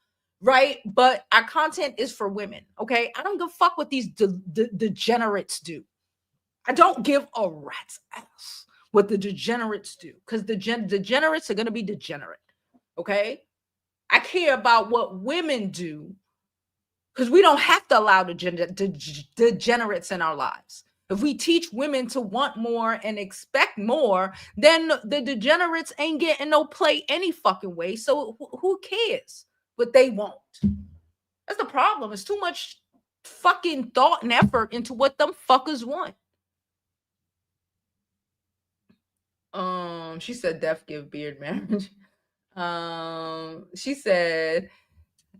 A: right? But our content is for women, okay? I don't give a fuck what these degenerates do. I don't give a rat's ass what the degenerates do, because the degenerates are going to be degenerate, okay? I care about what women do, because we don't have to allow the degenerates in our lives. If we teach women to want more and expect more, then the degenerates ain't getting no play any fucking way. So who cares what they want? That's the problem. It's too much fucking thought and effort into what them fuckers want. She said death give beard marriage. She said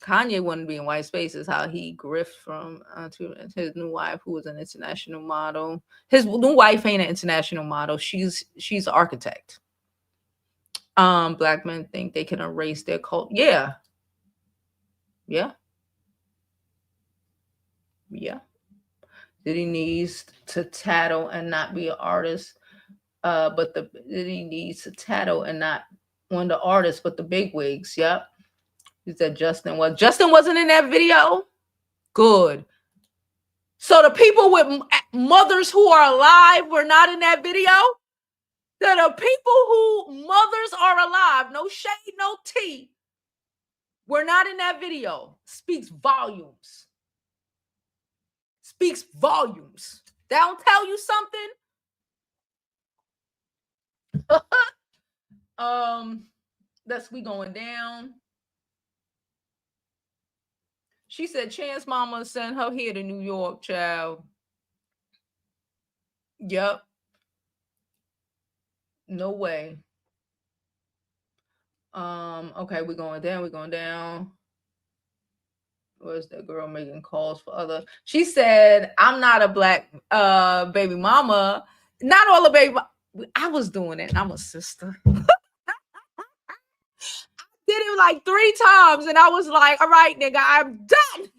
A: Kanye wouldn't be in white spaces. How he grift from to his new wife, who was an international model. His new wife ain't an international model. She's an architect. Black men think they can erase their cult. Yeah. Diddy needs to tattle and not be an artist. But Diddy needs to tattle and not one of the artists, but the big wigs. Yep. He said Justin wasn't in that video. Good. So the people with mothers who are alive were not in that video. The people who mothers are alive, no shade, no tea, were not in that video. Speaks volumes. Speaks volumes. That don't tell you something. We going down. She said Chance mama sent her here to New York, child. Yep. No way. Okay, we're going down. Where's that girl making calls for other? She said, I'm not a black baby mama. Not all the baby. I was doing it. I'm a sister. Did it like 3 times, and I was like, all right, nigga, I'm done.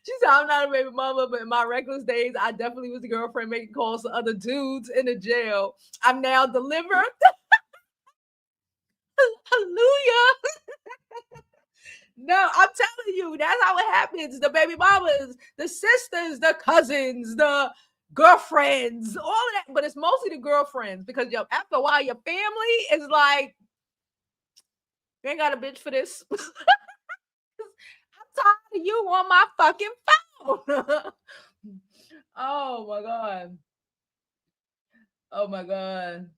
A: She said, I'm not a baby mama, but in my reckless days, I definitely was the girlfriend making calls to other dudes in the jail. I'm now delivered. Hallelujah. No, I'm telling you, that's how it happens. The baby mamas, the sisters, the cousins, the girlfriends, all of that. But it's mostly the girlfriends because after a while, your family is like, you ain't got a bitch for this. I'm tired of you on my fucking phone. Oh my God. Oh my God.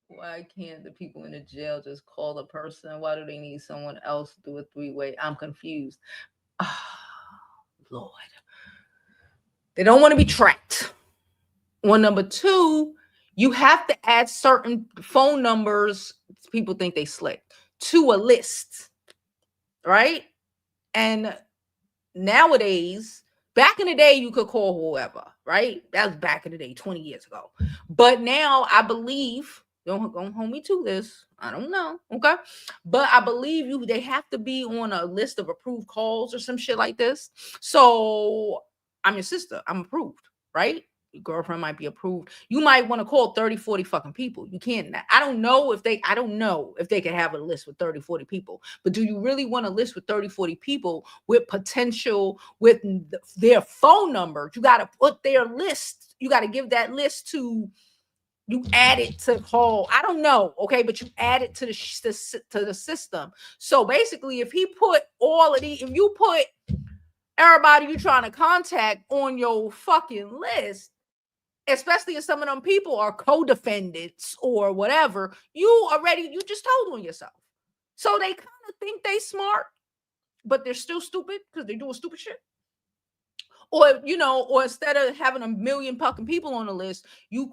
A: Why can't the people in the jail just call the person? Why do they need someone else to do a three-way? I'm confused. Oh, Lord. They don't want to be tracked. One, number two, you have to add certain phone numbers. People think they slick to a list, right? And nowadays, back in the day, you could call whoever, right? That was back in the day, 20 years ago. But now I believe, don't hold me to this. I don't know. Okay. But I believe they have to be on a list of approved calls or some shit like this. So I'm your sister. I'm approved, right? Your girlfriend might be approved. You might want to call 30, 40 fucking people. You can't. I don't know if they can have a list with 30, 40 people. But do you really want a list with 30, 40 people with potential, with their phone number? You got to put their list. You got to give that list to, you add it to call. I don't know. Okay. But you add it to the system. So basically, if he put all of if you put everybody you trying to contact on your fucking list, especially if some of them people are co-defendants or whatever, you just told on yourself. So they kind of think they smart, but they're still stupid because they're doing stupid shit. Or, or instead of having a million fucking people on the list, you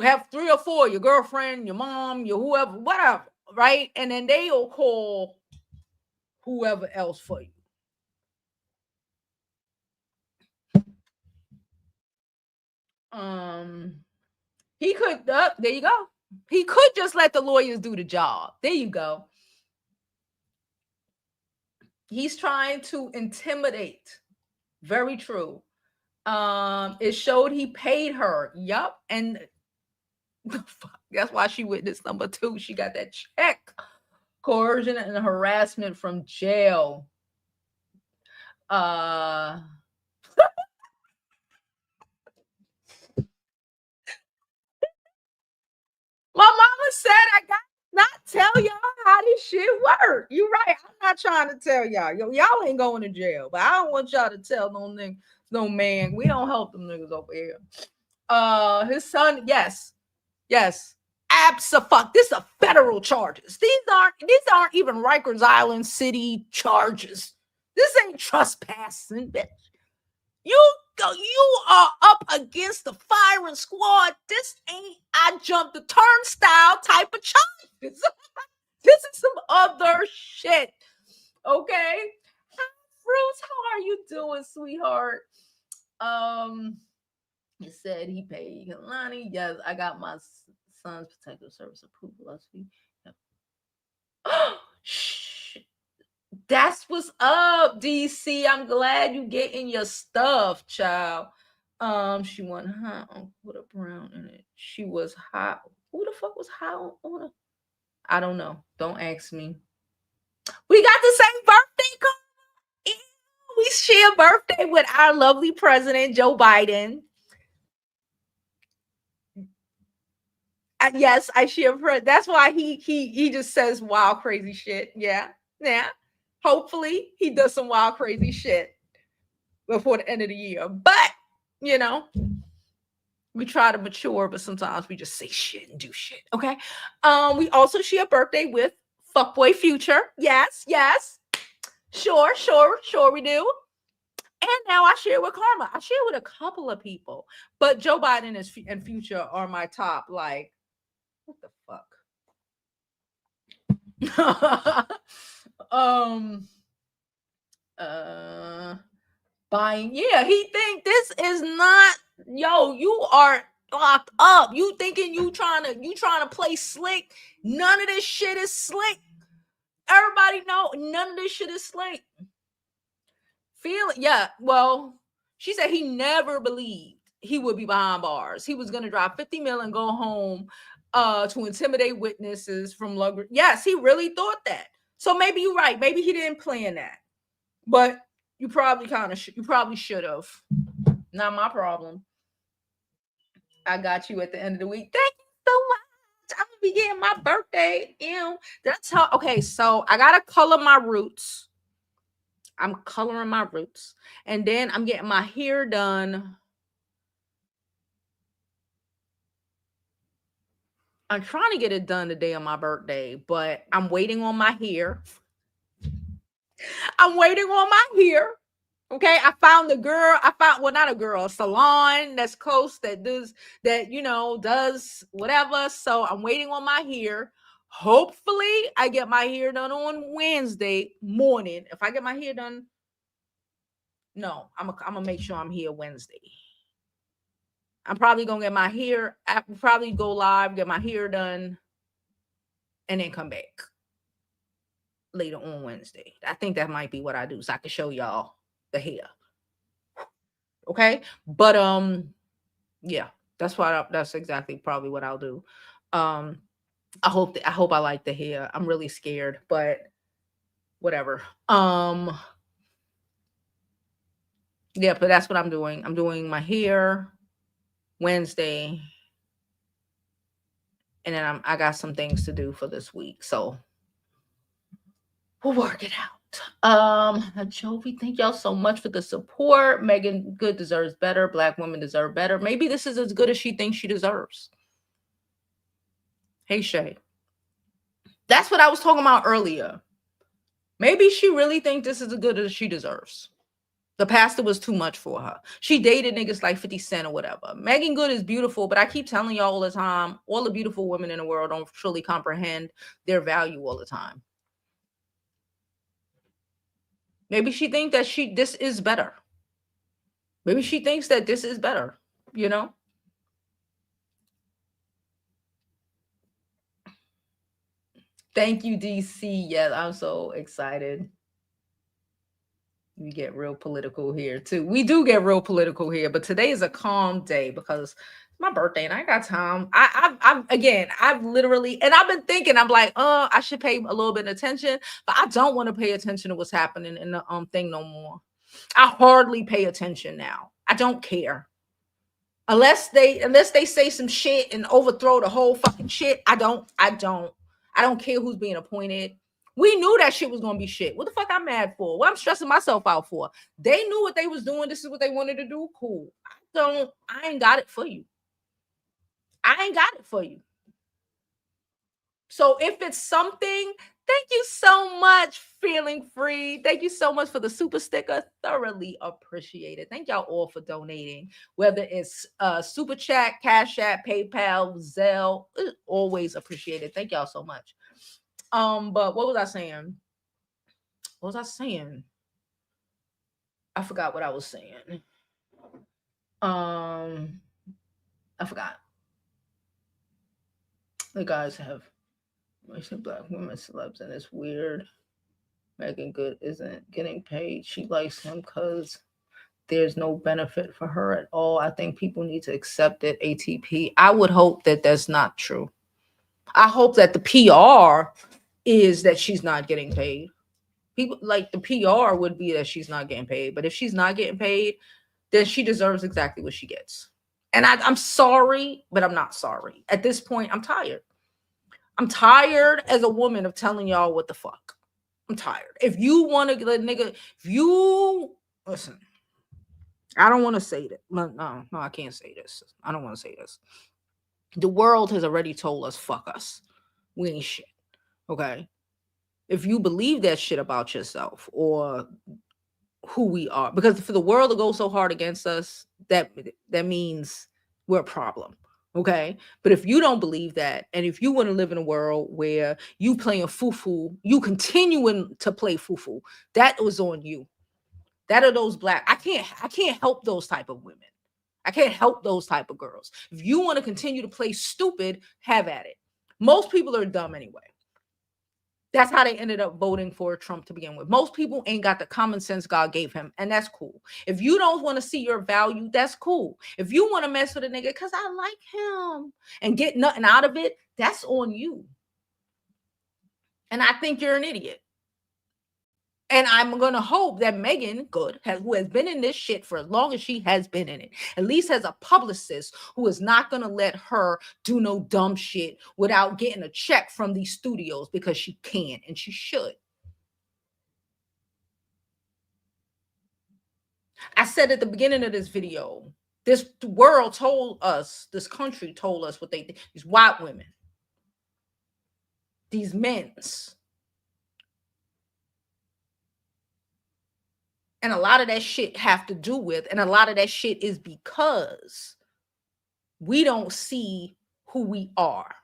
A: have 3 or 4, your girlfriend, your mom, your whoever, whatever, right? And then they'll call whoever else for you. He could, there you go. He could just let the lawyers do the job. There you go. He's trying to intimidate. Very true. It showed he paid her. Yup. And that's why she witnessed number 2. She got that check. Coercion and harassment from jail. My mama said I got not tell y'all how this shit work. You right. I'm not trying to tell y'all. Y'all ain't going to jail, but I don't want y'all to tell no nigga, no man. We don't help them niggas over here. His son, yes. Abso-fuck. This are federal charges. These aren't even Rikers Island City charges. This ain't trespassing, bitch. You are up against the firing squad. This ain't I jumped the turnstile type of charges. This is some other shit. Okay. Fruits, how are you doing, sweetheart? He said he paid Lonnie. Yes, I got my son's protective service approval last week. Shh. That's what's up, DC. I'm glad you getting your stuff, child. She went high on with a brown in it. She was high. Who the fuck was high on her? I don't know. Don't ask me. We got the same birthday coming. We share birthday with our lovely president, Joe Biden. Yes, I share. That's why he just says wild, crazy shit. Yeah. Hopefully, he does some wild, crazy shit before the end of the year. But we try to mature, but sometimes we just say shit and do shit. Okay. We also share birthday with Fuckboy Future. Yes. Sure, we do. And now I share with Karma. I share with a couple of people, but Joe Biden and Future are my top. Like, what the fuck? Buying. Yeah, he think this is not. Yo, you are locked up. You thinking you trying to play slick? None of this shit is slick. Everybody know none of this shit is slick. Yeah. Well, she said he never believed he would be behind bars. He was gonna drive 50 mil and go home. to intimidate witnesses from luxury. Yes, he really thought that. So maybe you're right. Maybe he didn't plan that. But you probably you probably should have. Not my problem. I got you at the end of the week. Thank you so much. I'm gonna be getting my birthday. Ew. That's how. Okay, so I gotta color my roots. I'm coloring my roots, and then I'm getting my hair done. I'm trying to get it done the day of my birthday, but I'm waiting on my hair. I'm waiting on my hair. Okay, I found the girl. I found, well, not a girl, a salon that's close that does that, does whatever. So I'm waiting on my hair. Hopefully, I get my hair done on Wednesday morning. If I get my hair done, no, I'm gonna make sure I'm here Wednesday. I'm probably gonna get my hair. I probably go live, get my hair done, and then come back later on Wednesday. I think that might be what I do, so I can show y'all the hair. Okay, but yeah, that's exactly probably what I'll do. I hope I like the hair. I'm really scared, but whatever. Yeah, but that's what I'm doing. I'm doing my hair Wednesday, and then I got some things to do for this week, so we'll work it out. Jovi, thank y'all so much for the support. Megan Good deserves better. Black women deserve better. Maybe this is as good as she thinks she deserves. Hey, Shay. That's what I was talking about earlier. Maybe she really thinks this is as good as she deserves. The pastor was too much for her. She dated niggas like 50 Cent or whatever. Megan Good is beautiful, but I keep telling y'all all the time, all the beautiful women in the world don't truly comprehend their value all the time. Maybe she thinks that this is better. Maybe she thinks that this is better, Thank you, DC. Yes, I'm so excited. We get real political here too. We do get real political here, but today is a calm day because it's my birthday and I got time. I've literally, and I've been thinking, I'm like, I should pay a little bit of attention, but I don't want to pay attention to what's happening in the thing no more. I hardly pay attention now. I don't care. Unless they say some shit and overthrow the whole fucking shit. I don't care who's being appointed. We knew that shit was gonna be shit. What the fuck I'm mad for? What I'm stressing myself out for? They knew what they was doing. This is what they wanted to do. Cool. I ain't got it for you. I ain't got it for you. So if it's something, thank you so much, Feeling Free. Thank you so much for the super sticker. Thoroughly appreciate it. Thank y'all all for donating, whether it's super chat, Cash App, PayPal, Zelle. Always appreciate it. Thank y'all so much. But what was I saying? I forgot what I was saying. I forgot. The guys have black women celebs, and it's weird. Megan Good isn't getting paid. She likes him because there's no benefit for her at all. I think people need to accept it. ATP. I would hope that that's not true. I hope that the PR is that she's not getting paid. People like the PR would be that she's not getting paid. But if she's not getting paid, then she deserves exactly what she gets. And I'm sorry, but I'm not sorry. At this point, I'm tired. I'm tired as a woman of telling y'all what the fuck. I'm tired. If you want to get a nigga, listen, I don't want to say that. No, I can't say this. I don't want to say this. The world has already told us, fuck us. We ain't shit. Okay. If you believe that shit about yourself or who we are, because for the world to go so hard against us, that means we're a problem. Okay. But if you don't believe that, and if you want to live in a world where you playing foo-foo, you continuing to play foo-foo, that was on you. That are those black. I can't help those type of women. I can't help those type of girls. If you want to continue to play stupid, have at it. Most people are dumb anyway. That's how they ended up voting for Trump to begin with. Most people ain't got the common sense God gave him, and that's cool. If you don't want to see your value, that's cool. If you want to mess with a nigga because I like him and get nothing out of it, that's on you. And I think you're an idiot. And I'm going to hope that Megan Good, who has been in this shit for as long as she has been in it, at least has a publicist who is not going to let her do no dumb shit without getting a check from these studios, because she can and she should. I said at the beginning of this video, this world told us, this country told us what they did. These white women, these men's. And a lot of that shit have to do with, and a lot of that shit is because we don't see who we are.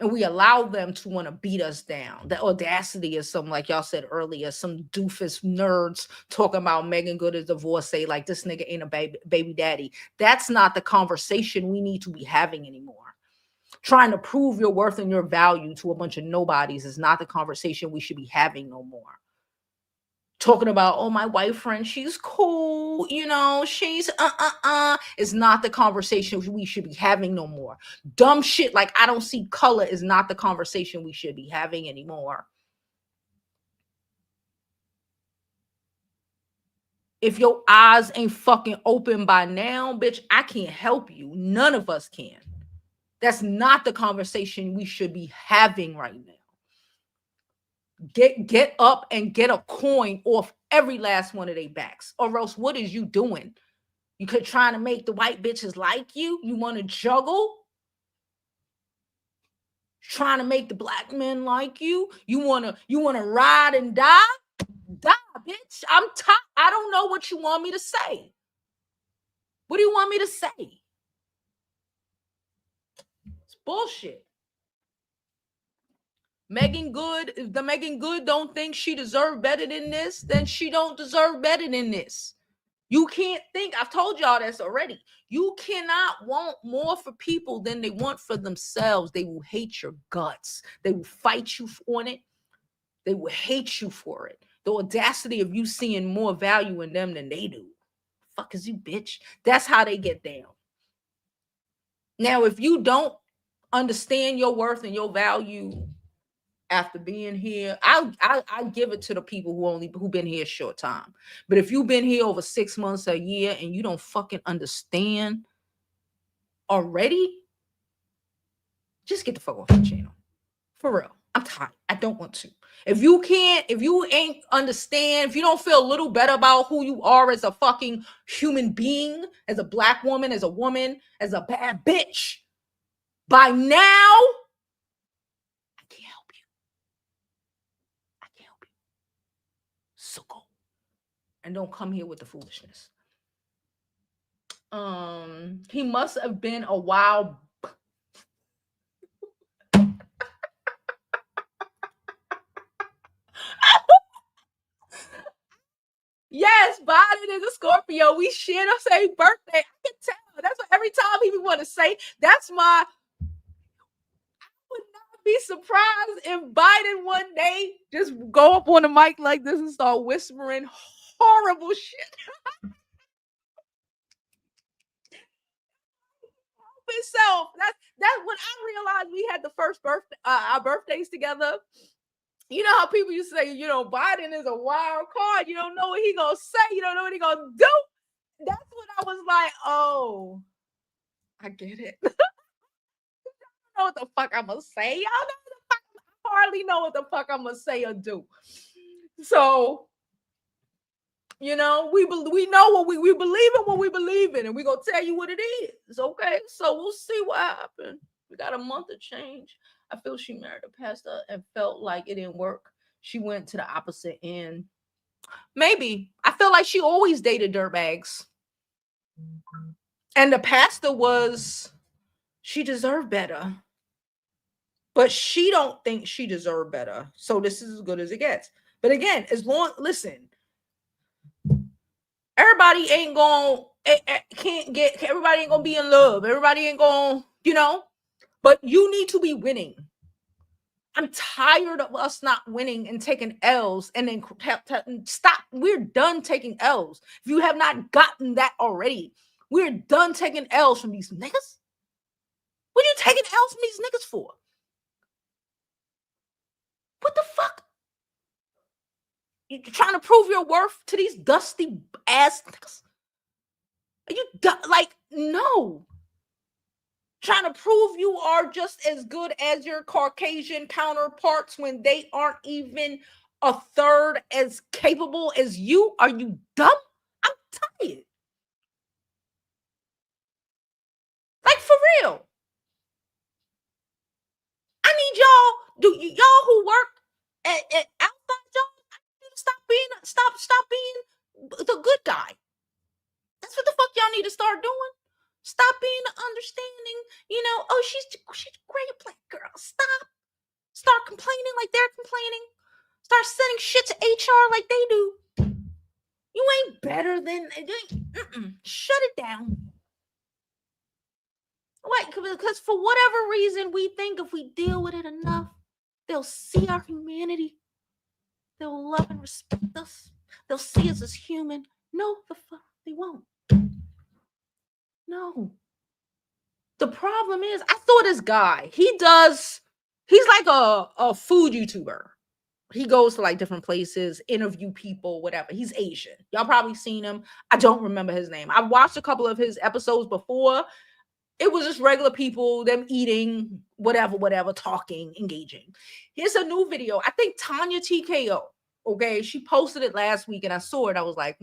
A: And we allow them to want to beat us down. The audacity is something, like y'all said earlier, some doofus nerds talking about Megan Good is divorcee, like this nigga ain't a baby daddy. That's not the conversation we need to be having anymore. Trying to prove your worth and your value to a bunch of nobodies is not the conversation we should be having no more. Talking about, oh, my white friend, she's cool, you know, she's is not the conversation we should be having no more. Dumb shit like I don't see color is not the conversation we should be having anymore. If your eyes ain't fucking open by now, bitch, I can't help you. None of us can. That's not the conversation we should be having right now. Get up and get a coin off every last one of their backs, or else what is you doing? You could try to make the white bitches like you. You want to juggle? Trying to make the black men like you. You wanna ride and die? Die, bitch. I'm tired. I don't know what you want me to say. What do you want me to say? It's bullshit. Megan Good, if the Megan Good don't think she deserves better than this, then she don't deserve better than this. You can't think, I've told y'all this already. You cannot want more for people than they want for themselves. They will hate your guts. They will fight you on it. They will hate you for it. The audacity of you seeing more value in them than they do. Fuck is you, bitch. That's how they get down. Now, if you don't understand your worth and your value after being here, I give it to the people who been here a short time. But if you've been here over 6 months, a year, and you don't fucking understand already, just get the fuck off the channel. For real. I'm tired. I don't want to. If you ain't understand, if you don't feel a little better about who you are as a fucking human being, as a black woman, as a woman, as a bad bitch, by now, I can't help you. I can't help you. So go. And don't come here with the foolishness. He must have been a wild. Yes, Biden is a Scorpio. We share the same birthday. I can tell. That's what every time people want to say. That's my. I would not be surprised if Biden one day just go up on the mic like this and start whispering horrible shit. Himself. That's when I realized we had the first birthday, our birthdays together. You know how people used to say, you know, Biden is a wild card. You don't know what he gonna say. You don't know what he gonna do. That's when I was like, oh, I get it. I don't know what the fuck I'm gonna say. Y'all know what the fuck. I hardly know what the fuck I'm gonna say or do. So, you know, we know what we believe in, what we believe in, and we're gonna tell you what it is. Okay, so we'll see what happened. We got a month of change. I feel she married a pastor and felt like it didn't work. She went to the opposite end. Maybe. I feel like she always dated dirtbags. And the pastor she deserved better. But she don't think she deserved better. So this is as good as it gets. But again, listen, everybody ain't gonna everybody ain't gonna be in love. Everybody ain't gonna, you know, but you need to be winning. I'm tired of us not winning and taking L's and then stop. We're done taking L's. If you have not gotten that already, we're done taking L's from these niggas. What are you taking L's from these niggas for? What the fuck? You trying to prove your worth to these dusty ass niggas? Are you like, no? Trying to prove you are just as good as your Caucasian counterparts when they aren't even a third as capable as you? Are you dumb? I'm tired. Like, for real. I need y'all who work at outside jobs, I need you to stop being the good guy. That's what the fuck y'all need to start doing. Stop being understanding, oh, she's a great black girl. Start complaining like they're complaining. Start sending shit to HR like they do. You ain't better than. Shut it down. Like, because for whatever reason, we think if we deal with it enough, they'll see our humanity. They'll love and respect us. They'll see us as human. No, the fuck they won't. No. The problem is, I saw this guy. He's like a food YouTuber. He goes to like different places, interview people, whatever. He's Asian. Y'all probably seen him. I don't remember his name. I watched a couple of his episodes before. It was just regular people, them eating, whatever, talking, engaging. Here's a new video. I think Tanya TKO, okay? She posted it last week and I saw it. I was like,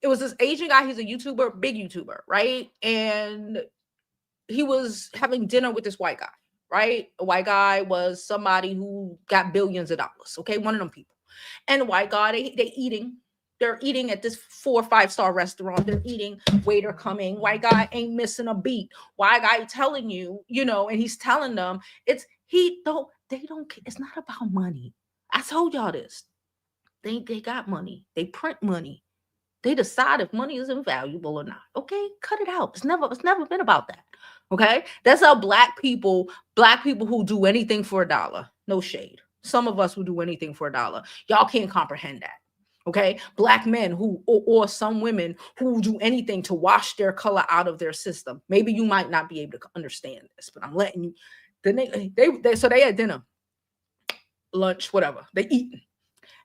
A: It was this Asian guy. He's a YouTuber, big YouTuber, right? And he was having dinner with this white guy, right? A white guy was somebody who got billions of dollars, okay? One of them people. And the white guy, they eating. They're eating at this 4 or 5-star restaurant. They're eating, waiter coming. White guy ain't missing a beat. White guy telling you, and he's telling them they don't, it's not about money. I told y'all this. They got money. They print money. They decide if money is invaluable or not. Okay, cut it out. It's never been about that. Okay, that's how black people who do anything for $1. No shade. Some of us will do anything for $1. Y'all can't comprehend that. Okay, black men who or some women who do anything to wash their color out of their system. Maybe you might not be able to understand this, but I'm letting you. So they had dinner, lunch, whatever. They eating.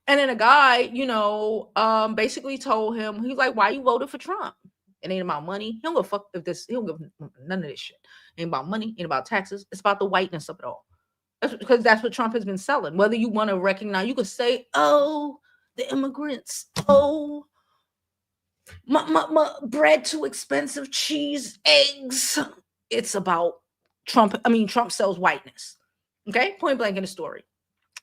A: And then a guy, basically told him, he's like, why you voted for Trump? It ain't about money. He don't give a fuck if this, he don't give none of this shit. It ain't about money, ain't about taxes. It's about the whiteness of it all. Because that's what Trump has been selling. Whether you want to recognize, you could say, oh, the immigrants, oh, my bread too expensive, cheese, eggs. It's about Trump. Trump sells whiteness. Okay, point blank in the story.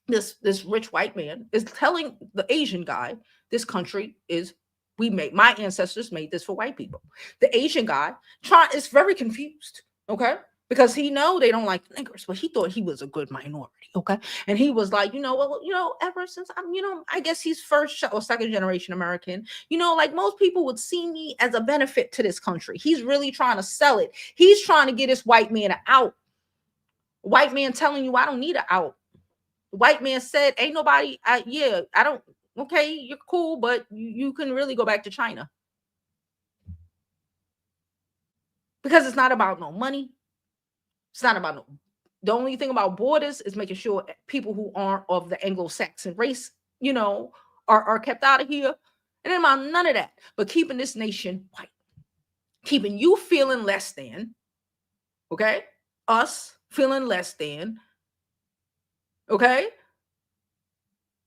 A: This rich white man is telling the Asian guy, this country is, my ancestors made this for white people. The Asian guy is very confused, okay? Because he know they don't like niggers, but he thought he was a good minority, okay? And he was like, ever since I'm, I guess he's first or second generation American, like most people would see me as a benefit to this country. He's really trying to sell it. He's trying to get this white man out. White man telling you, I don't need an out. White man said, ain't nobody, I don't, okay, you're cool, but you can really go back to China. Because it's not about no money. It's not about the only thing about borders is making sure people who aren't of the Anglo-Saxon race, are kept out of here. And about none of that, but keeping this nation white. Keeping you feeling less than, okay? Us feeling less than, okay?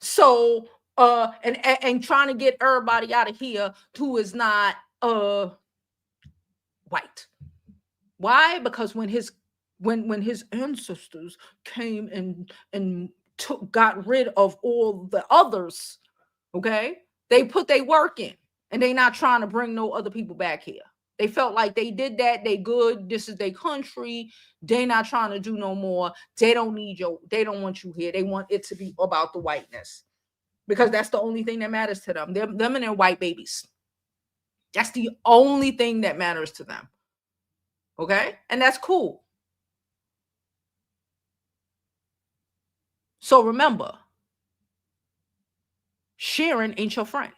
A: So, and trying to get everybody out of here who is not white. Why? Because when his ancestors came and got rid of all the others, okay, they put their work in, and they not trying to bring no other people back here. They felt like they did that. They good. This is their country. They not trying to do no more. They don't need you. They don't want you here. They want it to be about the whiteness. Because that's the only thing that matters to them. Them and their white babies. That's the only thing that matters to them. Okay? And that's cool. So remember, Sharon ain't your friend.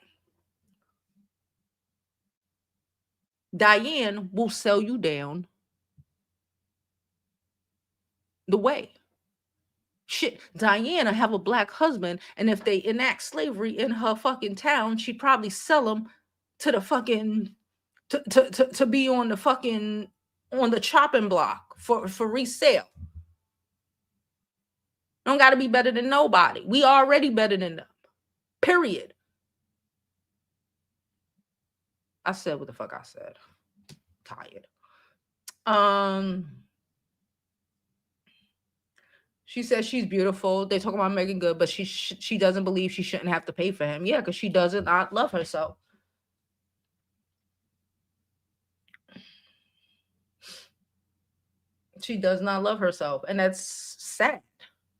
A: Diane will sell you down the way. Shit, Diana have a black husband, and if they enact slavery in her fucking town, she'd probably sell him to the fucking to be on the fucking on the chopping block for resale. Don't got to be better than nobody. We already better than them. Period. I said what the fuck I said. Tired. She says she's beautiful. They talk about Megan Good, but she doesn't believe she shouldn't have to pay for him. Yeah, because she doesn't not love herself. She does not love herself, and that's sad.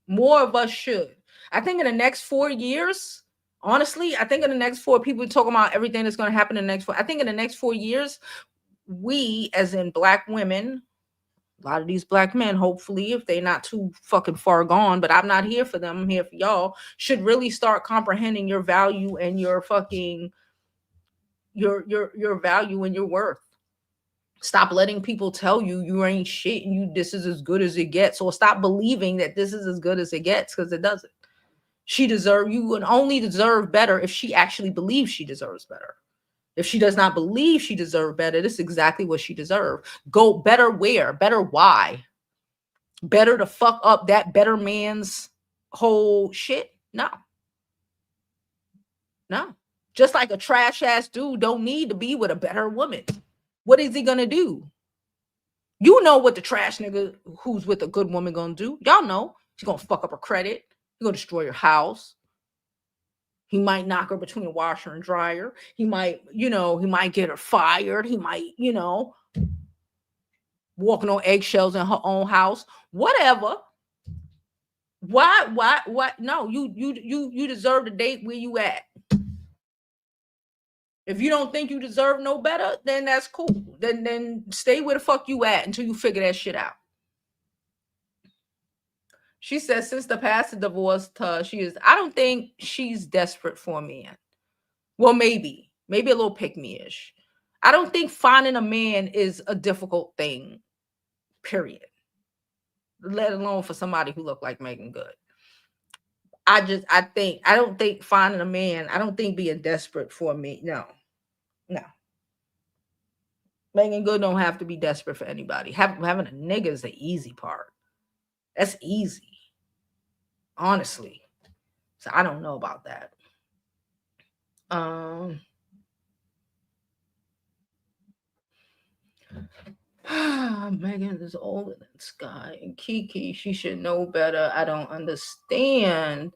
A: More of us should. I think in the next 4 years, honestly, I think in the next four, people talking about everything that's going to happen in the next four. I think in the next 4 years, we, as in black women, a lot of these black men, hopefully, if they're not too fucking far gone, but I'm not here for them, I'm here for y'all, should really start comprehending your value and your fucking your value and your worth. Stop letting people tell you you ain't shit and you this is as good as it gets. Or stop believing that this is as good as it gets, because it doesn't. You would only deserve better if she actually believes she deserves better. If she does not believe she deserves better, this is exactly what she deserves. Go better where? Better why? Better to fuck up that better man's whole shit? No. No. Just like a trash ass dude don't need to be with a better woman. What is he gonna do? You know what the trash nigga who's with a good woman gonna do. Y'all know. She's gonna fuck up her credit. He's gonna destroy your house. He might knock her between a washer and dryer. He might, he might get her fired. He might, walking on eggshells in her own house. Whatever. Why? No, you deserve to date where you at. If you don't think you deserve no better, then that's cool. Then stay where the fuck you at until you figure that shit out. She says since the pastor divorced her, I don't think she's desperate for a man. Well, maybe a little pick-me-ish. I don't think finding a man is a difficult thing, period. Let alone for somebody who looked like Megan Good. I don't think finding a man, I don't think being desperate for me. No. Megan Good don't have to be desperate for anybody. Having a nigga is the easy part. That's easy. Honestly. So I don't know about that. Megan is older than Sky and Kiki. She should know better. I don't understand.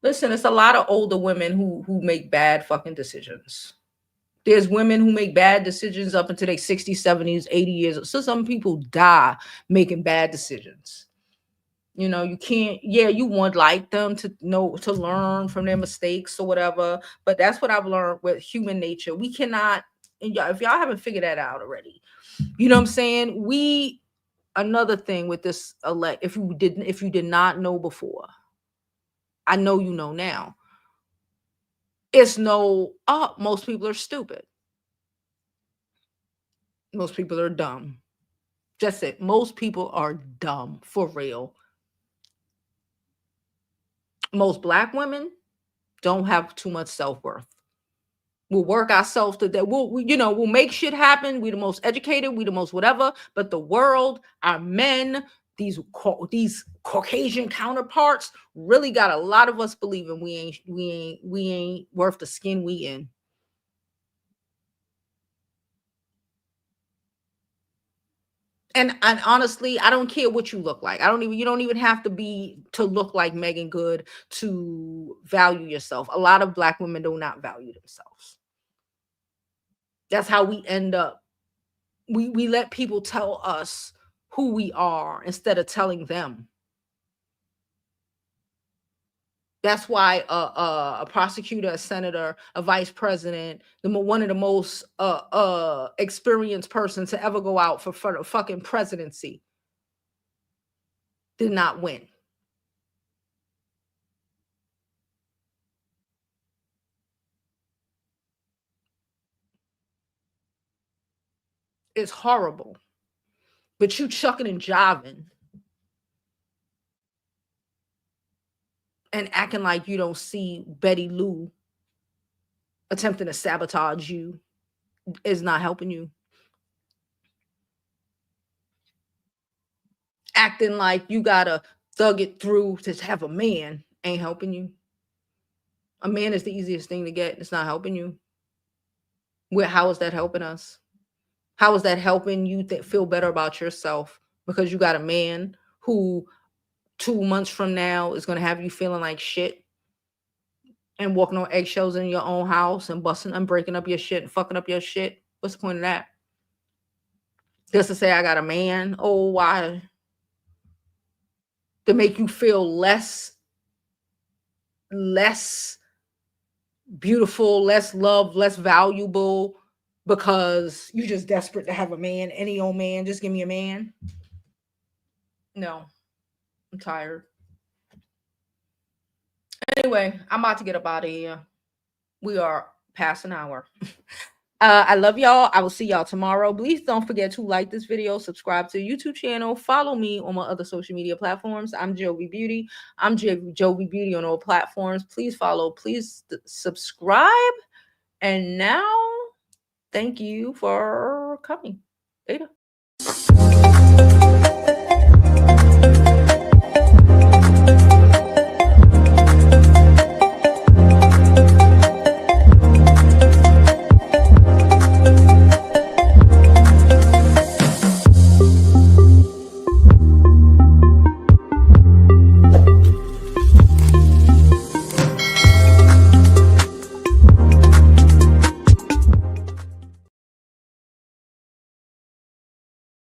A: Listen, it's a lot of older women who make bad fucking decisions. There's women who make bad decisions up until their 60s, 70s, 80 years. So some people die making bad decisions. You can't, you would like them to learn from their mistakes or whatever. But that's what I've learned with human nature. We cannot, and if y'all haven't figured that out already, you know what I'm saying? Another thing with this if you did not know before, I know you know now. It's most people are stupid. Most people are dumb. Just it. Most people are dumb for real. Most black women don't have too much self-worth. We'll work ourselves to that. We'll make shit happen. We the most educated, we the most whatever, but the world, our men, these Caucasian counterparts really got a lot of us believing we ain't worth the skin we in. And honestly, I don't care what you look like. You don't even have to look like Megan Good to value yourself. A lot of black women do not value themselves. That's how we end up. We let people tell us who we are instead of telling them. That's why a prosecutor, a senator, a vice president, one of the most experienced persons to ever go out for the fucking presidency did not win. is horrible. But you chucking and jiving and acting like you don't see Betty Lou attempting to sabotage you is not helping you. Acting like you gotta thug it through to have a man ain't helping you. A man is the easiest thing to get. It's not helping you. How is that helping us? How is that helping you feel better about yourself? Because you got a man who 2 months from now is gonna have you feeling like shit and walking on eggshells in your own house and busting and breaking up your shit and fucking up your shit. What's the point of that? Just to say I got a man. Oh, why? To make you feel less beautiful, less loved, less valuable because you just desperate to have a man, any old man. Just give me a man. No, I'm tired. Anyway, I'm about to get up out of here. We are past an hour. I love y'all. I will see y'all tomorrow. Please don't forget to like this video, subscribe to the YouTube channel, follow me on my other social media platforms. I'm Jovi Beauty. I'm Jovi Beauty on all platforms. Please follow, please subscribe. And now, thank you for coming. Later.